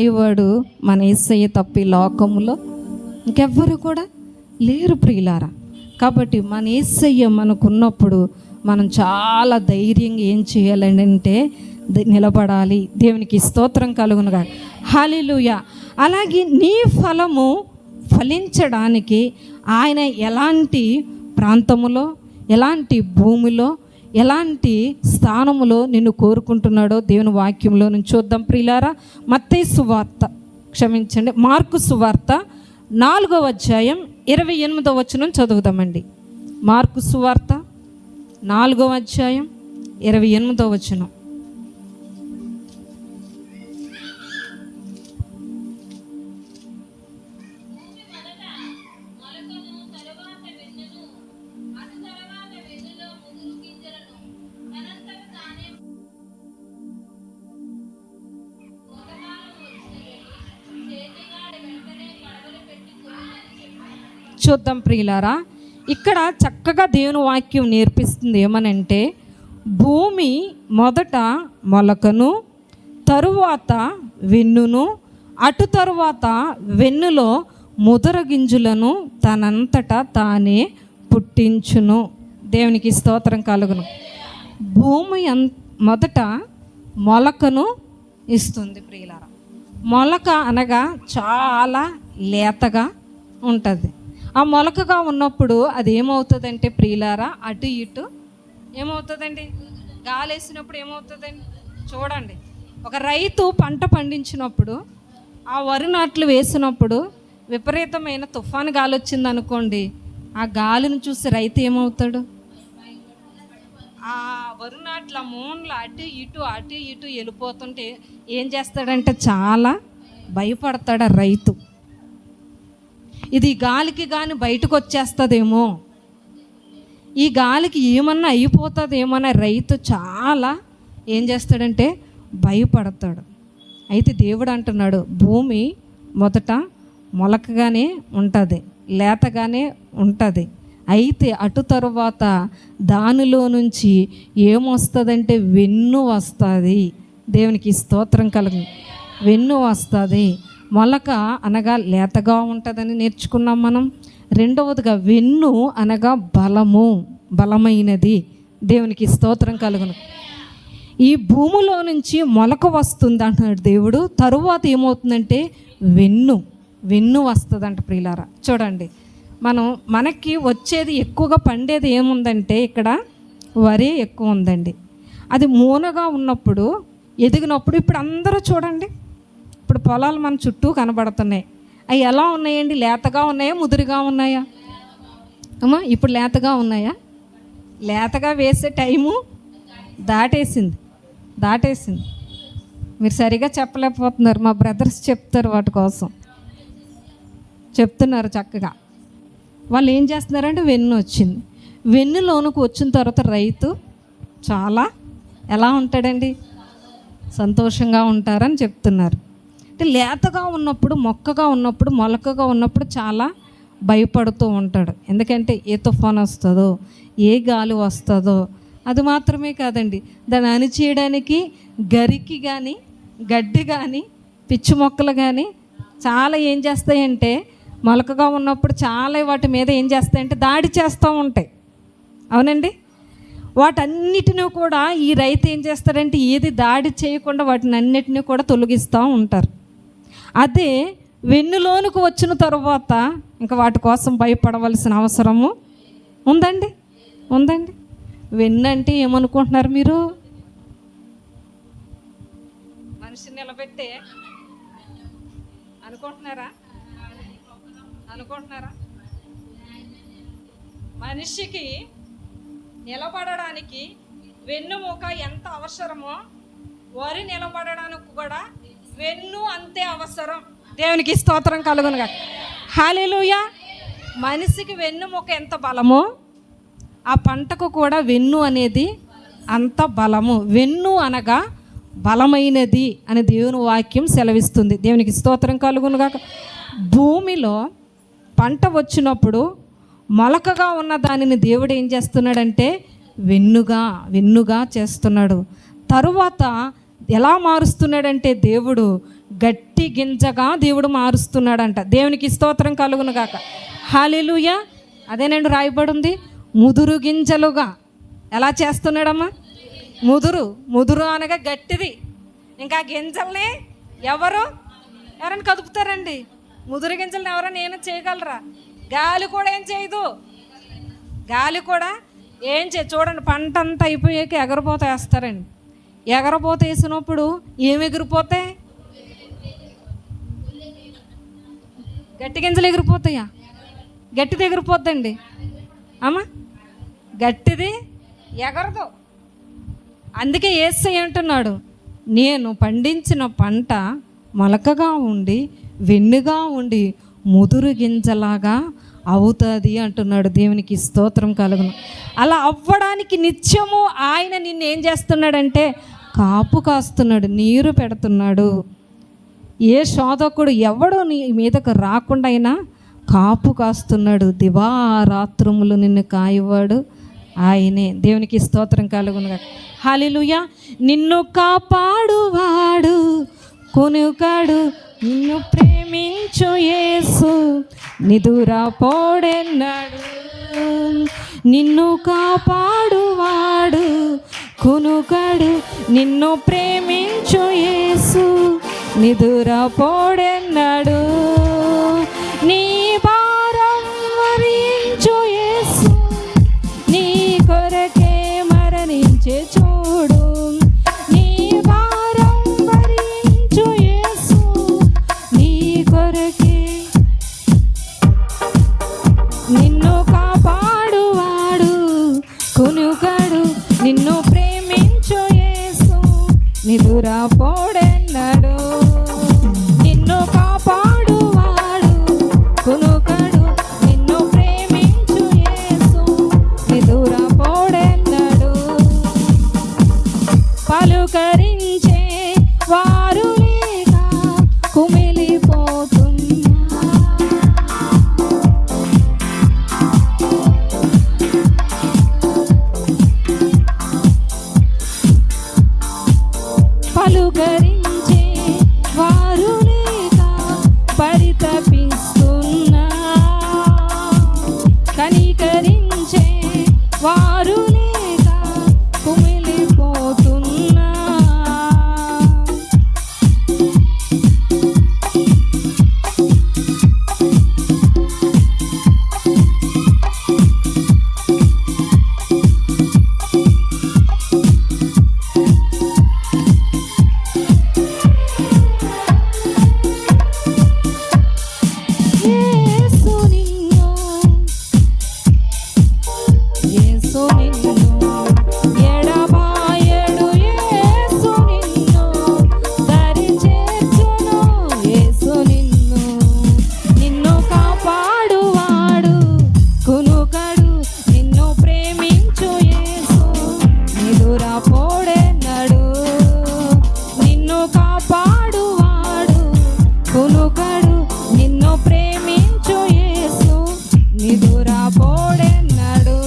రాయివాడు మన యేసయ్య తప్పి లోకములో ఇంకెవ్వరు కూడా లేరు ప్రియులారా. కాబట్టి మన యేసయ్య మనకున్నప్పుడు మనం చాలా ధైర్యంగా ఏం చేయాలని అంటే నిలబడాలి. దేవునికి స్తోత్రం కలుగునుగా. హల్లెలూయా. అలాగే నీ ఫలము ఫలించడానికి ఆయన ఎలాంటి ప్రాంతములో, ఎలాంటి భూమిలో, ఎలాంటి స్థానములో నిన్ను కోరుకుంటున్నాడో దేవుని వాక్యంలో నుంచి చూద్దాం ప్రియులారా. మత్తయి సువార్త, మార్కు సువార్త 4వ అధ్యాయం 28వ వచనం చదువుదామండి. మార్కు సువార్త 4వ అధ్యాయం 28వ వచనం. చూద్దాం ప్రియులారా. ఇక్కడ చక్కగా దేవుని వాక్యం నేర్పిస్తుంది ఏమనంటే, భూమి మొదట మొలకను, తరువాత వెన్నును, అటు తరువాత వెన్నులో ముదర గింజలను తనంతటా తానే పుట్టించును. దేవునికి స్తోత్రం కలుగును. భూమి మొదట మొలకను ఇస్తుంది ప్రియులారా. మొలక అనగా చాలా లేతగా ఉంటుంది. ఆ మొలకగా ఉన్నప్పుడు అది ఏమవుతుందంటే ప్రియులారా, అటు ఇటు ఏమవుతుందండి, గాలి వేసినప్పుడు ఏమవుతుందండి చూడండి. ఒక రైతు పంట పండించినప్పుడు, ఆ వరి నాట్లు వేసినప్పుడు విపరీతమైన తుఫాను గాలి వచ్చింది అనుకోండి, ఆ గాలిని చూసి రైతు ఏమవుతాడు, ఆ వరి నాట్ల మూన్లు అటు ఇటు వెళ్ళిపోతుంటే ఏం చేస్తాడంటే చాలా భయపడతాడు ఆ రైతు. ఇది గాలికి కానీ బయటకు వచ్చేస్తుందేమో, ఈ గాలికి ఏమన్నా అయిపోతుందేమో రైతు చాలా ఏం చేస్తాడంటే భయపడతాడు. అయితే దేవుడు అంటున్నాడు, భూమి మొదట మొలకగానే ఉంటుంది, లేతగానే ఉంటుంది. అయితే అటు తరువాత దానిలో నుంచి ఏమొస్తుందంటే వెన్ను వస్తుంది. దేవునికి స్తోత్రం కలుగు. వెన్ను వస్తుంది. మొలక అనగా లేతగా ఉంటుందని నేర్చుకున్నాం మనం. రెండవదిగా వెన్ను అనగా బలమైనది. దేవునికి స్తోత్రం కలుగును. ఈ భూమిలో నుంచి మొలక వస్తుంది అంటున్నాడు దేవుడు. తరువాత ఏమవుతుందంటే వెన్ను వస్తుందంట ప్రియులారా. చూడండి, మనకి వచ్చేది ఎక్కువగా పండేది ఏముందంటే ఇక్కడ వరి ఎక్కువ ఉందండి. అది మూనగా ఉన్నప్పుడు, ఎదిగినప్పుడు, ఇప్పుడు అందరూ చూడండి, ఇప్పుడు పొలాలు మన చుట్టూ కనబడుతున్నాయి. అవి ఎలా ఉన్నాయండి? లేతగా ఉన్నాయా, ముదురుగా ఉన్నాయా అమ్మా? ఇప్పుడు లేతగా ఉన్నాయా? లేతగా వేసే టైము దాటేసింది. మీరు సరిగా చెప్పలేకపోతున్నారు. మా బ్రదర్స్ చెప్తారు, వాటి కోసం చెప్తున్నారు చక్కగా. వాళ్ళు ఏం చేస్తున్నారంటే వెన్ను వచ్చింది. వెన్నులోనికి వచ్చిన తర్వాత రైతు చాలా ఎలా ఉంటాడండి, సంతోషంగా ఉంటారని చెప్తున్నారు. అంటే లేతగా ఉన్నప్పుడు, మొక్కగా ఉన్నప్పుడు, మొలకగా ఉన్నప్పుడు చాలా భయపడుతూ ఉంటాడు. ఎందుకంటే ఏ తుఫాను వస్తుందో, ఏ గాలి వస్తుందో. అది మాత్రమే కాదండి, దాన్ని అణిచేయడానికి గరికి కానీ, గడ్డి కానీ, పిచ్చి మొక్కలు కానీ చాలా ఏం చేస్తాయంటే, మొలకగా ఉన్నప్పుడు చాలా వాటి మీద ఏం చేస్తాయంటే దాడి చేస్తూ ఉంటాయి. అవునండి. వాటన్నిటిని కూడా ఈ రైతు ఏం చేస్తాడంటే ఏది దాడి చేయకుండా వాటిని అన్నిటినీ కూడా తొలగిస్తూ ఉంటారు. అదే వెన్నులోనికి వచ్చిన తర్వాత ఇంకా వాటి కోసం భయపడవలసిన అవసరము ఉందండి. వెన్ను అంటే ఏమనుకుంటున్నారు మీరు? మనిషిని నిలబెట్టే అనుకుంటున్నారా? మనిషికి నిలబడడానికి వెన్నుముక ఎంత అవసరమో, వరి నిలబడడానికి కూడా వెన్ను అంతే అవసరం. దేవునికి స్తోత్రం కలుగునుగా. హల్లెలూయా. మనిషికి వెన్నుముక ఎంత బలమో, ఆ పంటకు కూడా వెన్ను అనేది అంత బలము. వెన్ను అనగా బలమైనది అని దేవుని వాక్యం సెలవిస్తుంది. దేవునికి స్తోత్రం కలుగునుగా. భూమిలో పంట వచ్చినప్పుడు మొలకగా ఉన్న దానిని దేవుడు ఏం చేస్తున్నాడంటే వెన్నుగా చేస్తున్నాడు. తరువాత ఎలా మారుస్తున్నాడంటే దేవుడు గట్టి గింజగా దేవుడు మారుస్తున్నాడంట. దేవునికి స్తోత్రం కలుగును గాక. హల్లెలూయా. అదేనండి రాయబడి ఉంది, ముదురు గింజలుగా. ఎలా చేస్తున్నాడమ్మా? ముదురు అనగా గట్టిది. ఇంకా గింజల్ని ఎవరైనా కదుపుతారండి? ముదురు గింజల్ని ఎవరైనా నేను చేయగలరా? గాలి కూడా ఏం చేయదు. చూడండి, పంట అంతా అయిపోయాక ఎగరపోత వేస్తారండి. ఎగరపోత వేసినప్పుడు ఏమి ఎగిరిపోతాయి? గట్టి గింజలు ఎగిరిపోతాయా? గట్టిది ఎగిరిపోద్దండి అమ్మా, గట్టిది ఎగరదు. అందుకే యేసయ్య అంటున్నాడు, నేను పండించిన పంట మొలకగా ఉండి వెన్నుగా ఉండి ముదురు గింజలాగా అవుతుంది అంటున్నాడు. దేవునికి స్తోత్రం కలుగును. అలా అవ్వడానికి నిత్యము ఆయన నిన్ను ఏం చేస్తున్నాడంటే కాపు కాస్తున్నాడు, నీరు పెడుతున్నాడు. ఏ శోధకుడు ఎవడు నీ మీదకు రాకుండా అయినా కాపు కాస్తున్నాడు. దివారాత్రములు నిన్ను కాయవాడు ఆయనే. దేవునికి స్తోత్రం కలుగును. హల్లెలూయా. నిన్ను కాపాడువాడు కొనుకాడు, నిన్ను ప్రేమించు యేసు నిదురపోడెన్నాడు. నిన్ను కాపాడువాడు కొనుకాడు, నిన్ను ప్రేమించు యేసు నిదురపోడెన్నాడు. నీ భారం వరించు యేసు, నీ కొరకే మరణించే చూడు. నీ భారం వరించు యేసు, నీ కొరకే. నిన్ను కాపాడువాడు కొనుకాడు, నిన్ను ప్రేమించు యేసు నిదురపోడెన్నాడు. నిన్ను కాపాడువాడు కొనుకాడు, నిన్ను ప్రేమించు యేసు నిదురపోడెన్నాడు. పలుకరించే వారు లేక కుమిలిపోతున్నా, పలుకరించే వారు లేక పరితపిస్తున్నా, కనికరించే వారు లేక కుమిలిపోతున్నా. యేసు నిన్ను ఎడబాయడు, యేసు నిన్ను దరి చేర్చును. యేసు నిన్ను కాపాడువాడు కొనుకడు, నిన్ను ప్రేమించు యేసు నిదురపోడెన్నాడు. నిన్ను కాపాడువాడు కొనుకడు, నిన్ను ప్రేమించు యేసు నిదురపోడెన్నాడు.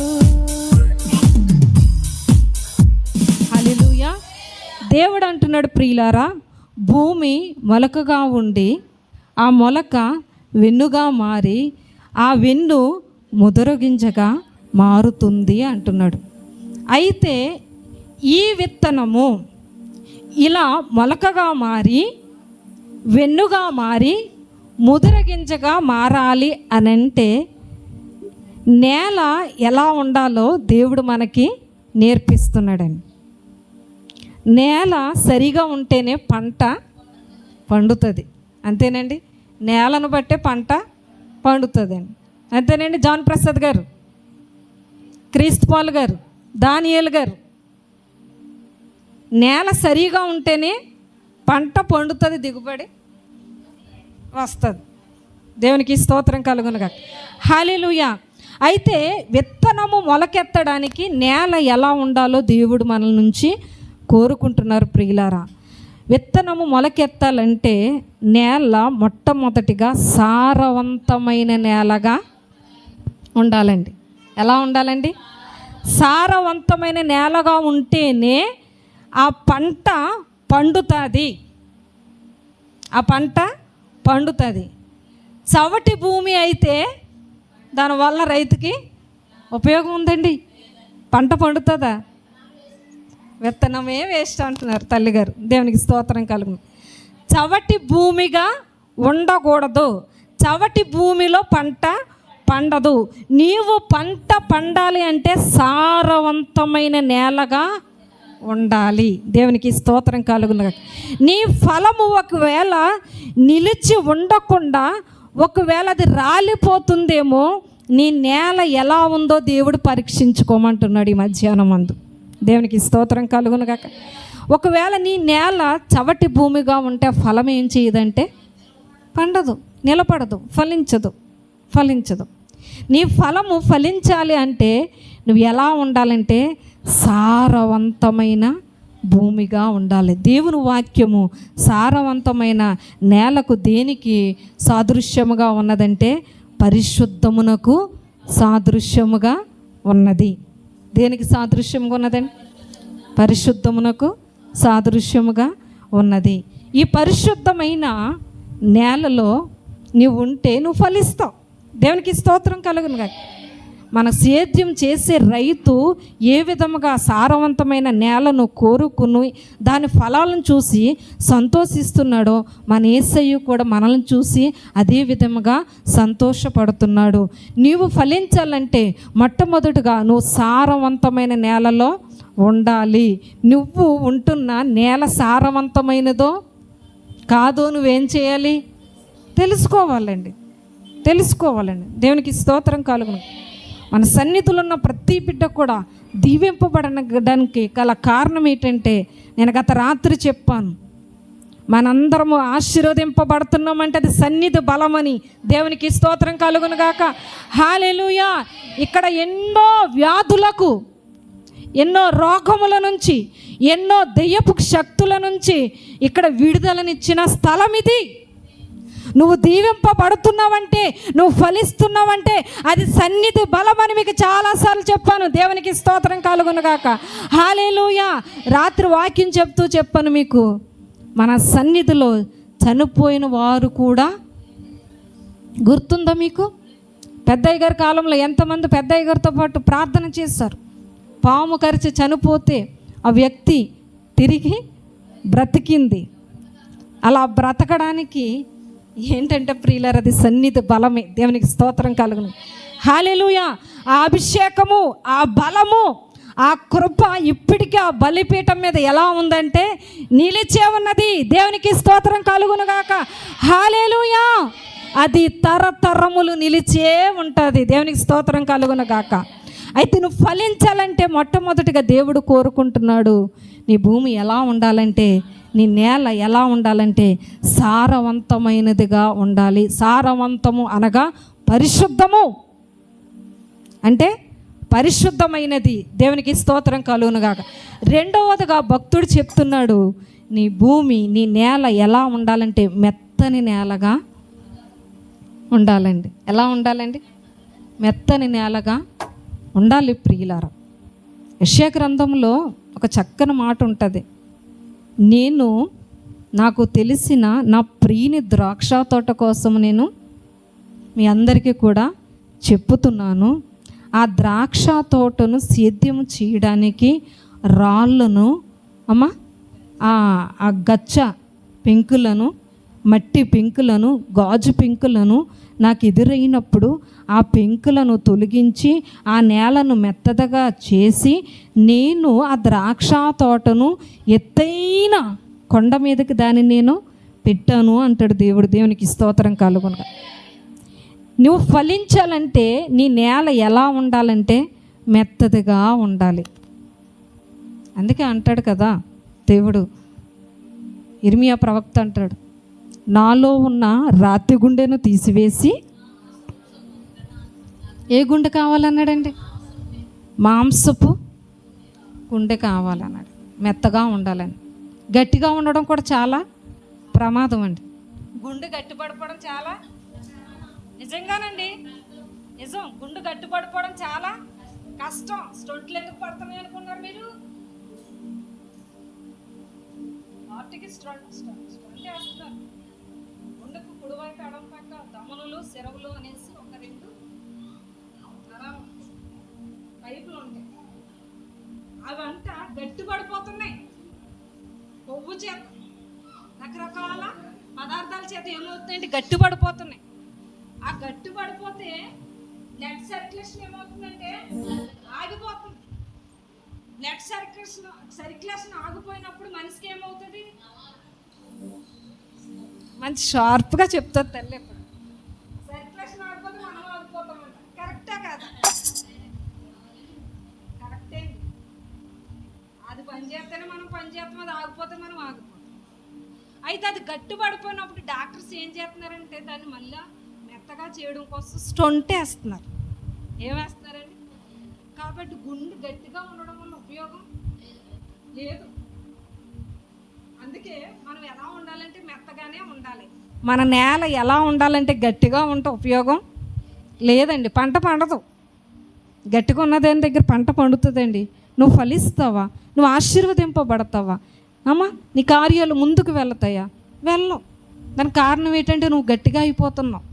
హల్లెలూయా. దేవుడు అంటున్నాడు, ప్రియులారా, భూమి మొలకగా ఉండి ఆ మొలక వెన్నుగా మారి ఆ వెన్ను ముదురు గింజగా మారుతుంది అంటున్నాడు. అయితే ఈ విత్తనము ఇలా మొలకగా మారి వెన్నుగా మారి ముదురు గింజగా మారాలి అనంటే నేల ఎలా ఉండాలో దేవుడు మనకి నేర్పిస్తున్నాడండి. నేల సరిగా ఉంటేనే పంట పండుతుంది. అంతేనండి, నేలను బట్టే పంట పండుతుందండి. అంతేనండి. జాన్ ప్రసాద్ గారు, క్రీస్తు పాల్ గారు, దానియేలు గారు, నేల సరిగా ఉంటేనే పంట పండుతుంది, దిగుబడి వస్తుంది. దేవునికి స్తోత్రం కలుగునుగా. హల్లెలూయా. అయితే విత్తనము మొలకెత్తడానికి నేల ఎలా ఉండాలో దేవుడు మన నుంచి కోరుకుంటున్నారు. ప్రియులారా, విత్తనము మొలకెత్తాలంటే నేల మొట్టమొదటిగా సారవంతమైన నేలగా ఉండాలండి. ఎలా ఉండాలండి? సారవంతమైన నేలగా ఉంటేనే ఆ పంట పండుతుంది. ఆ పంట పండుతుంది. చవటి భూమి అయితే దానివల్ల రైతుకి ఉపయోగం ఉందండి? పంట పండుతుందా? విత్తనమే వేస్ట్ అంటున్నారు తల్లిగారు. దేవునికి స్తోత్రం కలుగును. చవటి భూమిగా ఉండకూడదు. చవటి భూమిలో పంట పండదు. నీవు పంట పండాలి అంటే సారవంతమైన నేలగా ఉండాలి. దేవునికి స్తోత్రం కలుగును. నీ ఫలము ఒకవేళ నిలిచి ఉండకుండా, ఒకవేళ అది రాలిపోతుందేమో, నీ నేల ఎలా ఉందో దేవుడు పరీక్షించుకోమంటున్నాడు ఈ మధ్యాహ్నం అందు. దేవునికి స్తోత్రం కలుగును గాక. ఒకవేళ నీ నేల చవటి భూమిగా ఉంటే ఫలం ఏం చేయదంటే పండదు, నిలబడదు, ఫలించదు. నీ ఫలము ఫలించాలి అంటే నువ్వు ఎలా ఉండాలంటే సారవంతమైన భూమిగా ఉండాలి. దేవుని వాక్యము సారవంతమైన నేలకు దేనికి సాదృశ్యముగా ఉన్నదంటే పరిశుద్ధమునకు సాదృశ్యముగా ఉన్నది. దేనికి సాదృశ్యముగా ఉన్నదండి? పరిశుద్ధమునకు సాదృశ్యముగా ఉన్నది. ఈ పరిశుద్ధమైన నేలలో నువ్వు ఉంటే నువ్వు ఫలిస్తావు. దేవునికి స్తోత్రం కలుగును గాక. మన సేద్యం చేసే రైతు ఏ విధముగా సారవంతమైన నేలను కోరుకుని దాని ఫలాలను చూసి సంతోషిస్తున్నాడో, మన యేసయ్య కూడా మనల్ని చూసి అదే విధముగా సంతోషపడుతున్నాడు. నీవు ఫలించాలంటే మొట్టమొదటిగా నువ్వు సారవంతమైన నేలలో ఉండాలి. నువ్వు ఉంటున్న నేల సారవంతమైనదో కాదో నువ్వేం చేయాలి? తెలుసుకోవాలండి. దేవునికి స్తోత్రం కలుగును. మన సన్నిధిలో ఉన్న ప్రతి బిడ్డ కూడా దీవింపబడడానికి గల కారణం ఏంటంటే, నేను గత రాత్రి చెప్పాను, మనందరము ఆశీర్వదింపబడుతున్నామంటే అది సన్నిధి బలమని. దేవునికి స్తోత్రం కలుగును గాక. హల్లెలూయా. ఇక్కడ ఎన్నో వ్యాధులకు, ఎన్నో రోగముల నుంచి, ఎన్నో దెయ్యపు శక్తుల నుంచి ఇక్కడ విడుదలనిచ్చిన స్థలం ఇది. నువ్వు దీవింపబడుతున్నావంటే, నువ్వు ఫలిస్తున్నావంటే అది సన్నిధి బలమని మీకు చాలాసార్లు చెప్పాను. దేవునికి స్తోత్రం కలుగును గాక. హల్లెలూయా. రాత్రి వాక్యం చెప్తూ చెప్పాను మీకు, మన సన్నిధిలో చనిపోయిన వారు కూడా గుర్తుందా మీకు? పెద్దయ్య గారి కాలంలో ఎంతమంది పెద్దయ్య గారితో పాటు ప్రార్థన చేశారు. పాము కరిచి చనిపోతే ఆ వ్యక్తి తిరిగి బ్రతికింది. అలా బ్రతకడానికి ఏంటంటే ప్రియులారా, అది సన్నిధి బలమే. దేవునికి స్తోత్రం కలుగును. హల్లెలూయా. ఆ అభిషేకము, ఆ బలము, ఆ కృప ఇప్పటికీ ఆ బలిపీఠం మీద ఎలా ఉందంటే నిలిచే ఉన్నది. దేవునికి స్తోత్రం కలుగును గాక. హల్లెలూయా. అది తరతరములు నిలిచే ఉంటుంది. దేవునికి స్తోత్రం కలుగును గాక. అయితే నువ్వు ఫలించాలంటే మొట్టమొదటిగా దేవుడు కోరుకుంటున్నాడు, నీ భూమి ఎలా ఉండాలంటే, నీ నేల ఎలా ఉండాలంటే సారవంతమైనదిగా ఉండాలి. సారవంతము అనగా పరిశుద్ధము, అంటే పరిశుద్ధమైనది. దేవునికి స్తోత్రం కలుగునుగాక. రెండవదిగా భక్తుడు చెప్తున్నాడు, నీ భూమి, నీ నేల ఎలా ఉండాలంటే మెత్తని నేలగా ఉండాలండి. ఎలా ఉండాలండి? మెత్తని నేలగా ఉండాలి ప్రియులారా. యెషయా గ్రంథంలో ఒక చక్కని మాట ఉంటుంది, నాకు తెలిసిన నా ప్రియుని ద్రాక్ష తోట కోసం నేను మీ అందరికీ కూడా చెప్పుతున్నాను. ఆ ద్రాక్ష తోటను సేద్యం చేయడానికి రాళ్ళను, ఆ గచ్చ పెంకులను, మట్టి పెంకులను, గాజు పెంకులను నాకు ఎదురైనప్పుడు ఆ పెంకులను తొలగించి ఆ నేలను మెత్తగా చేసి నేను ఆ ద్రాక్ష తోటను ఎత్తైన కొండ మీదకి దాన్ని నేను పెట్టాను అంటాడు దేవుడు. దేవునికి స్తోత్రం కలుగునుగా. నువ్వు ఫలించాలంటే నీ నేల ఎలా ఉండాలంటే మెత్తదిగా ఉండాలి. అందుకే అంటాడు కదా దేవుడు, ఇర్మియా ప్రవక్త అంటాడు, నాలో ఉన్న రాతి గుండెను తీసివేసి, ఏ గుండె కావాలన్నాడండి? మాంసపు గుండె కావాలన్నాడు. మెత్తగా ఉండాలని. గట్టిగా ఉండడం కూడా చాలా ప్రమాదం అండి. గుండె గట్టిపడిపోవడం చాలా నిజంగానండి, నిజం. గుండె గట్టిపడిపోవడం చాలా కష్టం. స్టొంట్లు ఎందుకు పడుతున్నాయి అనుకున్నారు మీరు? వాటికి స్టొంట్ వేస్తున్నారు. చెరువులో అనేసి ఒక 2 అలా పైపులు ఉంటాయి. అవంతా గట్టి పడిపోతున్నాయి. కొవ్వు చేత, రకరకాల పదార్థాల చేత ఏమవుతుందంటే గట్టి పడిపోతున్నాయి. ఆ గట్టి పడిపోతే బ్లడ్ సర్క్యులేషన్ ఏమవుతుందంటే ఆగిపోతుంది. బ్లడ్ సర్క్యులేషన్ ఆగిపోయినప్పుడు మనిషికి ఏమవుతుంది? మంచి షార్ప్గా చెప్తారు తల్లి. ఇప్పుడు సర్క్యులేషన్ ఆగిపోతే మనం ఆగిపోతామంట. కరెక్టా కాదా? కరెక్టే. అది పని చేస్తేనే మనం పని చేస్తాం, అది ఆగిపోతే మనం ఆగిపోతాం. అయితే అది గట్టి పడిపోయినప్పుడు డాక్టర్స్ ఏం చేస్తున్నారంటే దాన్ని మళ్ళీ మెత్తగా చేయడం కోసం స్టొంట్ వేస్తున్నారు. ఏమేస్తున్నారండి? కాబట్టి గుండె గట్టిగా ఉండడం వల్ల ఉపయోగం లేదు. అందుకే మనం ఎలా ఉండాలంటే మెత్తగానే ఉండాలి. మన నేల ఎలా ఉండాలంటే గట్టిగా ఉంటే ఉపయోగం లేదండి. పంట పండదు. గట్టిగా ఉన్నదాని దగ్గర పంట పండుతుందండి. నువ్వు ఫలిస్తావా? నువ్వు ఆశీర్వదింపబడతావా? అమ్మా, నీ కార్యాలు ముందుకు వెళ్తాయా? వెళ్ళవు. దానికి కారణం ఏంటంటే నువ్వు గట్టిగా అయిపోతున్నావు,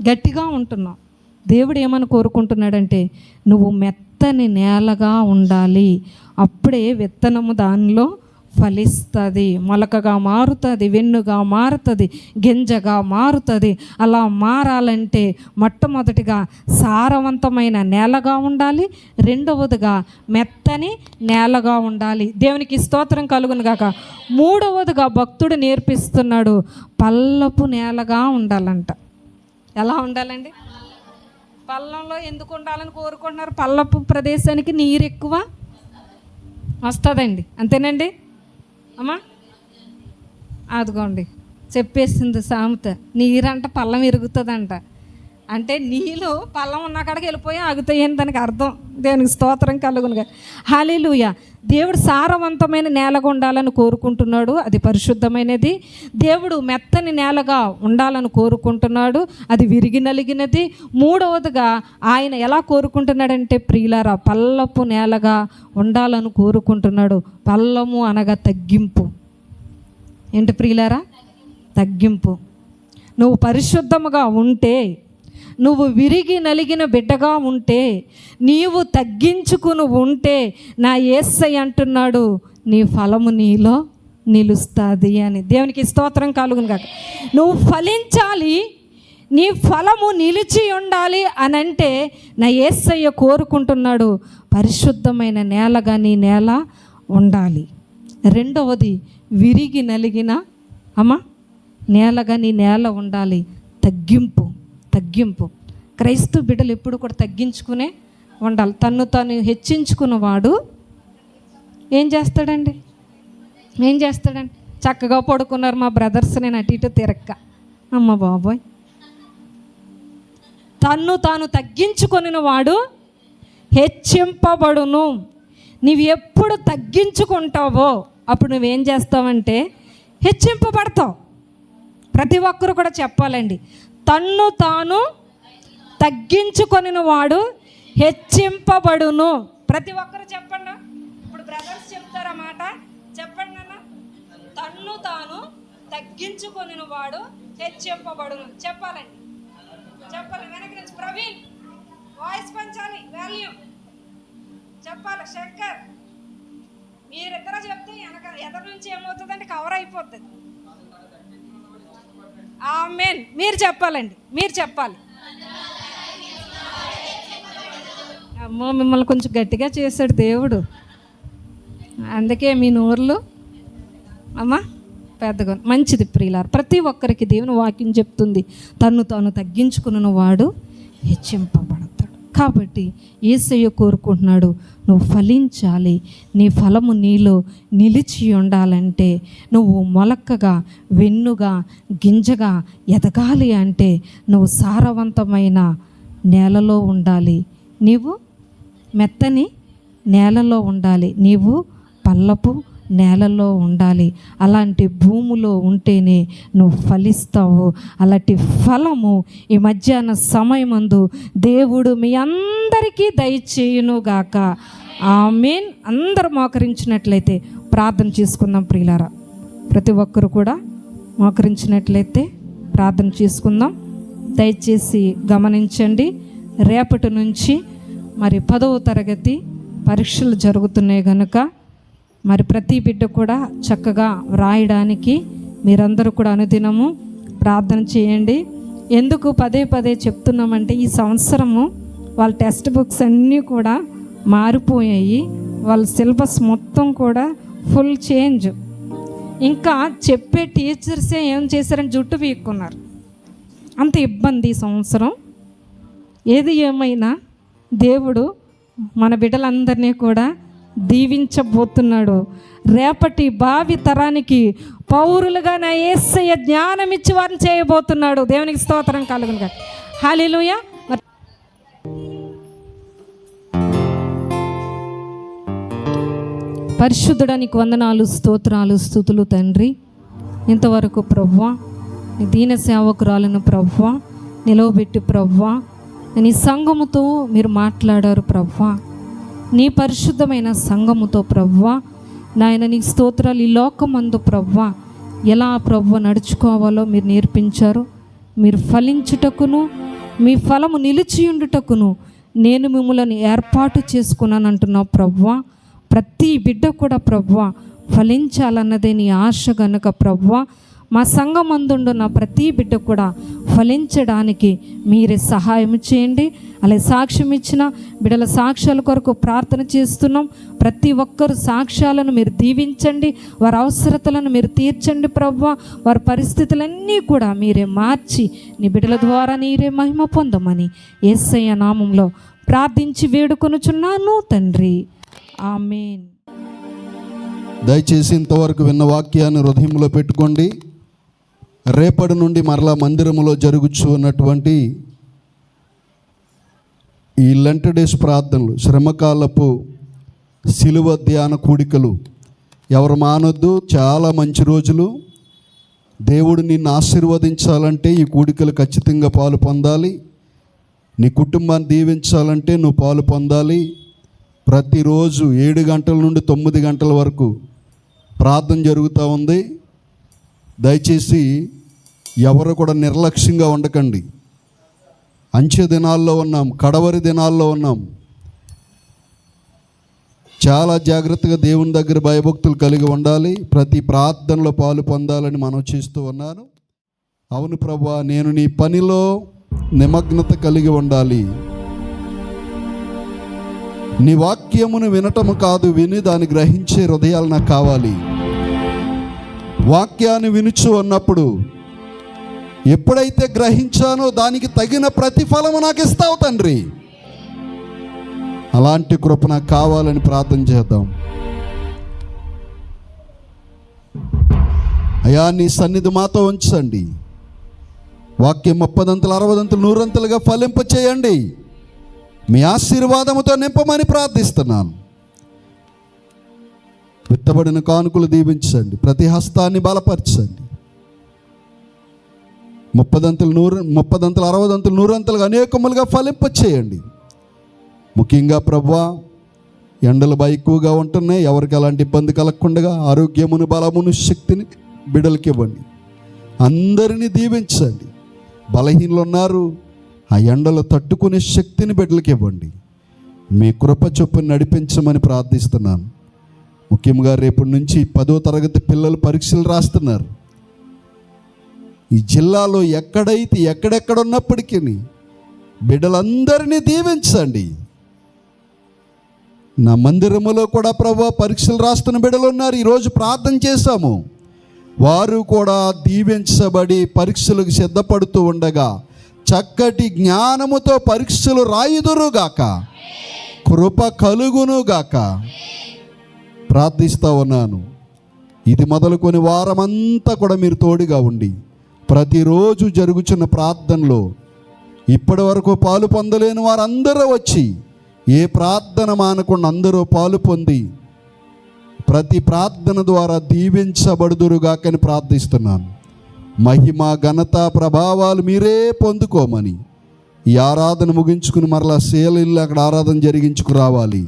గట్టిగా ఉంటున్నావు. దేవుడు ఏమని కోరుకుంటున్నాడంటే నువ్వు మెత్తని నేలగా ఉండాలి. అప్పుడే విత్తనము దానిలో ఫలిస్తుంది, మొలకగా మారుతుంది, వెన్నుగా మారుతుంది, గింజగా మారుతుంది. అలా మారాలంటే మొట్టమొదటిగా సారవంతమైన నేలగా ఉండాలి. రెండవదిగా మెత్తని నేలగా ఉండాలి. దేవునికి స్తోత్రం కలుగును గాక. మూడవదిగా భక్తుడు నేర్పిస్తున్నాడు, పల్లపు నేలగా ఉండాలంట. ఎలా ఉండాలండి? పల్లంలో ఎందుకు ఉండాలని కోరుకుంటున్నారు? పల్లపు ప్రదేశానికి నీరు ఎక్కువ వస్తుందండి. అంతేనండి అమ్మా? అదిగోండి చెప్పేసింది సామెత. నీరంట పల్లం ఇరుగుతుందంట. అంటే నీళ్ళు పల్లం ఉన్న కాడికి వెళ్ళిపోయి ఆగుతాయని దానికి అర్థం. దేవునికి స్తోత్రం కలుగునుగా. హల్లెలూయా. దేవుడు సారవంతమైన నేలగా ఉండాలని కోరుకుంటున్నాడు. అది పరిశుద్ధమైనది. దేవుడు మెత్తని నేలగా ఉండాలని కోరుకుంటున్నాడు. అది విరిగి నలిగినది. మూడవదిగా ఆయన ఎలా కోరుకుంటున్నాడంటే ప్రియులారా, పల్లపు నేలగా ఉండాలని కోరుకుంటున్నాడు. పల్లము అనగా తగ్గింపు. ఏంటి ప్రియులారా? తగ్గింపు. నువ్వు పరిశుద్ధముగా ఉంటే, నువ్వు విరిగి నలిగిన బిడ్డగా ఉంటే, నీవు తగ్గించుకుని ఉంటే, నా యేసయ్య అంటున్నాడు నీ ఫలము నీలో నిలుస్తుంది అని. దేవునికి స్తోత్రం కలుగును కాక. నువ్వు ఫలించాలి, నీ ఫలము నిలిచి ఉండాలి అని అంటే నా యేసయ్య కోరుకుంటున్నాడు పరిశుద్ధమైన నేలగా నీ నేల ఉండాలి. రెండవది విరిగి నలిగిన నేలగా నీ నేల ఉండాలి. తగ్గింపు. క్రైస్తవ బిడ్డలు ఎప్పుడు కూడా తగ్గించుకునే ఉండాలి. తన్ను తాను హెచ్చించుకున్నవాడు ఏం చేస్తాడండి? చక్కగా పడుకున్నారు మా బ్రదర్స్, నేను అటు ఇటు తిరక్క. అమ్మ బాబోయ్. తన్ను తాను తగ్గించుకొనిన వాడు హెచ్చింపబడును. నీవు ఎప్పుడు తగ్గించుకుంటావో అప్పుడు నువ్వేం చేస్తావంటే హెచ్చింపబడతావు. ప్రతి ఒక్కరు కూడా చెప్పాలండి, తన్ను తాను తగ్గించుకొనిన వాడు హెచ్చింపబడును. ప్రతి ఒక్కరు చెప్పండి. ఇప్పుడు బ్రదర్స్ చెప్తారు ఆ మాట, చెప్పండి అన్న. తన్ను తాను తగ్గించుకొనిన వాడు హెచ్చింపబడును. చెప్పాలండి, చెప్పాలి. వెనక నుంచి ప్రవీణ్ వాయిస్ పెంచాలి, వాల్యూమ్ చెప్పాలి. శంకర్ మీరిద్దరు చెప్తే వెనక ఎదరి నుంచి ఏమవుతుందంటే కవర్ అయిపోతుంది. ఆమేన్. మీరు చెప్పాలండి, మీరు చెప్పాలి. అమ్మో, మిమ్మల్ని కొంచెం గట్టిగా చేశాడు దేవుడు, అందుకే మీ నోర్లు అమ్మా పెద్దగా. మంచిది ప్రియులారా. ప్రతి ఒక్కరికి దేవుని వాక్యం చెప్తుంది, తన్ను తాను తగ్గించుకున్న వాడు హెచ్చింపబడతాడు. కాబట్టి యేసయ్య కోరుకుంటున్నాడు నువ్వు ఫలించాలి, నీ ఫలము నీలో నిలిచి ఉండాలంటే, నువ్వు మొలకగా వెన్నుగా గింజగా ఎదగాలి అంటే నువ్వు సారవంతమైన నేలలో ఉండాలి, నీవు మెత్తని నేలలో ఉండాలి, నీవు పల్లపు నేలలో ఉండాలి. అలాంటి భూమిలో ఉంటేనే నువ్వు ఫలిస్తావు. అలాంటి ఫలము ఈ మధ్యాహ్న సమయమందు దేవుడు మీ అందరికీ దయచేయునుగాక. ఆమేన్. అందరూ మోకరించినట్లయితే ప్రార్థన చేసుకుందాం ప్రియులారా. ప్రతి ఒక్కరు కూడా మోకరించినట్లయితే ప్రార్థన చేసుకుందాం. దయచేసి గమనించండి. రేపటి నుంచి మరి 10వ తరగతి పరీక్షలు జరుగుతున్నాయి కనుక మరి ప్రతి బిడ్డ కూడా చక్కగా వ్రాయడానికి మీరందరూ కూడా అనుదినము ప్రార్థన చేయండి. ఎందుకు పదే పదే చెప్తున్నామంటే ఈ సంవత్సరము వాళ్ళ టెక్స్ట్ బుక్స్ అన్నీ కూడా మారిపోయాయి. వాళ్ళ సిలబస్ మొత్తం కూడా ఫుల్ చేంజ్. ఇంకా చెప్పే టీచర్సే ఏం చేశారని జుట్టు పీక్కున్నారు. అంత ఇబ్బంది ఈ సంవత్సరం. ఏది ఏమైనా దేవుడు మన బిడ్డలందరినీ కూడా దీవించబోతున్నాడు. రేపటి భావి తరానికి పౌరులుగా నా యేసయ్య జ్ఞానం ఇచ్చి వారిని చేయబోతున్నాడు. దేవునికి స్తోత్రం కలుగునుగా. హల్లెలూయా. పరిశుద్ధుడానికి వందనాలు, స్తోత్రాలు, స్తుతులు తండ్రి. ఇంతవరకు ప్రభువా నీ దీన సేవకురాలను ప్రభువా నిలవబెట్టి ప్రభువా నీ సంఘముతో మీరు మాట్లాడారు ప్రభువా. నీ పరిశుద్ధమైన సంఘముతో ప్రభువా నాయన నీ స్తోత్రాలు. ఈ లోకమందు ప్రభువా ఎలా ప్రభువా నడుచుకోవాలో మీరు నేర్పించారు. మీరు ఫలించుటకును మీ ఫలము నిలిచియుండుటకును నేను మిమ్మల్ని ఏర్పాటు చేసుకున్నాను అంటున్నావు ప్రభువా. ప్రతి బిడ్డ కూడా ప్రభువా ఫలించాలన్నదే నీ ఆశ గనుక ప్రభువా మా సంఘమందుండున్న ప్రతి బిడ్డ కూడా ఫలించడానికి మీరే సహాయం చేయండి. అలాగే సాక్ష్యం ఇచ్చిన బిడ్డల సాక్ష్యాల కొరకు ప్రార్థన చేస్తున్నాం. ప్రతి ఒక్కరు సాక్ష్యాలను మీరు దీవించండి, వారి అవసరతలను మీరు తీర్చండి ప్రభువా. వారి పరిస్థితులన్నీ కూడా మీరే మార్చి నీ బిడ్డల ద్వారా నీరే మహిమ పొందమని యేసయ్య నామంలో ప్రార్థించి వేడుకొనుచున్నాను తండ్రి. ఆమేన్. దయచేసి ఇంతవరకు విన్న వాక్యాన్ని హృదయంలో పెట్టుకోండి. రేపటి నుండి మరలా మందిరములో జరుగుచు ఉన్నటువంటి ఈ లెంట్ డేస్ ప్రార్థనలు, శ్రమకాలపు శిలువ ధ్యాన కూడికలు ఎవరు మానొద్దు. చాలా మంచి రోజులు. దేవుడు నిన్ను ఆశీర్వదించాలంటే ఈ కూడికలు ఖచ్చితంగా పాలు పొందాలి. నీ కుటుంబాన్ని దీవించాలంటే నువ్వు పాలు పొందాలి. ప్రతిరోజు 7 గంటల నుండి 9 గంటల వరకు ప్రార్థన జరుగుతూ ఉంది. దయచేసి ఎవరు కూడా నిర్లక్ష్యంగా ఉండకండి. అంచె దినాల్లో ఉన్నాం, కడవరి దినాల్లో ఉన్నాం. చాలా జాగ్రత్తగా దేవుని దగ్గర భయభక్తులు కలిగి ఉండాలి. ప్రతి ప్రార్థనలో పాలు పొందాలని మనం చేస్తూ ఉన్నాను. అవును ప్రభువా, నేను నీ పనిలో నిమగ్నత కలిగి ఉండాలి. నీ వాక్యమును వినటము కాదు, విని దాన్ని గ్రహించే హృదయాలు నాకు కావాలి. వాక్యాన్ని వినుచు అన్నప్పుడు ఎప్పుడైతే గ్రహించానో దానికి తగిన ప్రతిఫలము నాకు ఇస్తావు తండ్రి. అలాంటి కృప నాకు కావాలని ప్రార్థన చేద్దాం. అయ్యా నీ సన్నిధి మాతో ఉంచండి. వాక్యం 30 60 100 ఫలింప చేయండి. మీ ఆశీర్వాదముతో నింపమని ప్రార్థిస్తున్నాను. విత్తబడిన కానుకలు దీవించండి. ప్రతి హస్తాన్ని బలపరచండి. 30 60 100 అనేకములుగా ఫలింప చేయండి. ముఖ్యంగా ప్రభువా ఎండలు ఎక్కువగా ఉంటున్నాయి. ఎవరికి అలాంటి ఇబ్బంది కలగకుండా ఆరోగ్యమును, బలమును, శక్తిని బిడ్డలకి ఇవ్వండి. అందరినీ దీవించండి. బలహీనలు ఉన్నారు, ఆ ఎండలు తట్టుకునే శక్తిని బిడ్డలకి ఇవ్వండి. మీ కృప చొప్పున నడిపించమని ప్రార్థిస్తున్నాను. ముఖ్యంగా రేపటి నుంచి 10వ తరగతి పిల్లలు పరీక్షలు రాస్తున్నారు. ఈ జిల్లాలో ఎక్కడెక్కడ ఉన్నప్పటికీ బిడ్డలందరినీ దీవించండి. నా మందిరములో కూడా ప్రభువా పరీక్షలు రాస్తున్న బిడ్డలు ఉన్నారు. ఈరోజు ప్రార్థన చేశాము. వారు కూడా దీవించబడి పరీక్షలకు సిద్ధపడుతూ ఉండగా చక్కటి జ్ఞానముతో పరీక్షలు రాయుదురుగాక, కృప కలుగునుగాక ప్రార్థిస్తూ ఉన్నాను. ఇది మొదలుకొని వారమంతా కూడా మీరు తోడుగా ఉండి ప్రతిరోజు జరుగుతున్న ప్రార్థనలో ఇప్పటి వరకు పాలు పొందలేని వారందరూ వచ్చి ఏ ప్రార్థన మానకుండా అందరూ పాలు పొంది ప్రతి ప్రార్థన ద్వారా దీవించబడుదురుగాకని ప్రార్థిస్తున్నాను. మహిమ, ఘనత, ప్రభావాలు మీరే పొందుకోమని ఈ ఆరాధన ముగించుకుని మరలా సేలిల్లు అక్కడ ఆరాధన జరిగించుకురావాలి.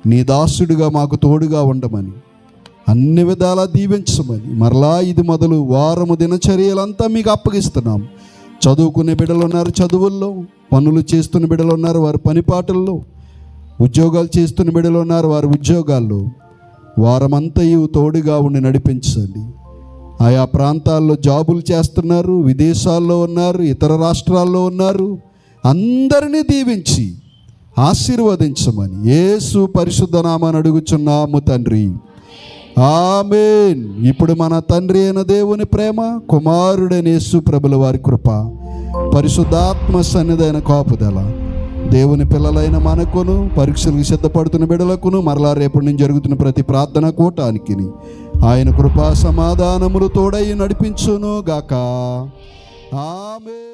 నీ దాసుడిగా మాకు తోడుగా ఉండమని, అన్ని విధాలా దీవించమని, మరలా ఇది మొదలు వారము దినచర్యలంతా మీకు అప్పగిస్తున్నాం. చదువుకునే బిడ్డలు ఉన్నారు చదువుల్లో, పనులు చేస్తున్న బిడ్డలు ఉన్నారు వారి పనిపాటల్లో, ఉద్యోగాలు చేస్తున్న బిడ్డలు ఉన్నారు వారి ఉద్యోగాల్లో. వారమంతయు తోడుగా ఉండి నడిపించండి. ఆయా ప్రాంతాల్లో జాబులు చేస్తున్నారు, విదేశాల్లో ఉన్నారు, ఇతర రాష్ట్రాల్లో ఉన్నారు. అందరినీ దీవించి ఆశీర్వదించమని యేసు పరిశుద్ధ నామమున అడుగుచున్నాము తండ్రి, ఆమేన్. ఇప్పుడు మన తండ్రి అయిన దేవుని ప్రేమ, కుమారుడైన యేసు ప్రభుల వారి కృప, పరిశుద్ధాత్మ సన్నిధైన కాపుదల దేవుని పిల్లలైన మనకును, పరీక్షలకు సిద్ధపడుతున్న బిడ్డలకును, మరలా రేపటి నుంచి జరుగుతున్న ప్రతి ప్రార్థన కూటానికి ఆయన కృపా సమాధానములు తోడై నడిపించును గాక. ఆమేన్.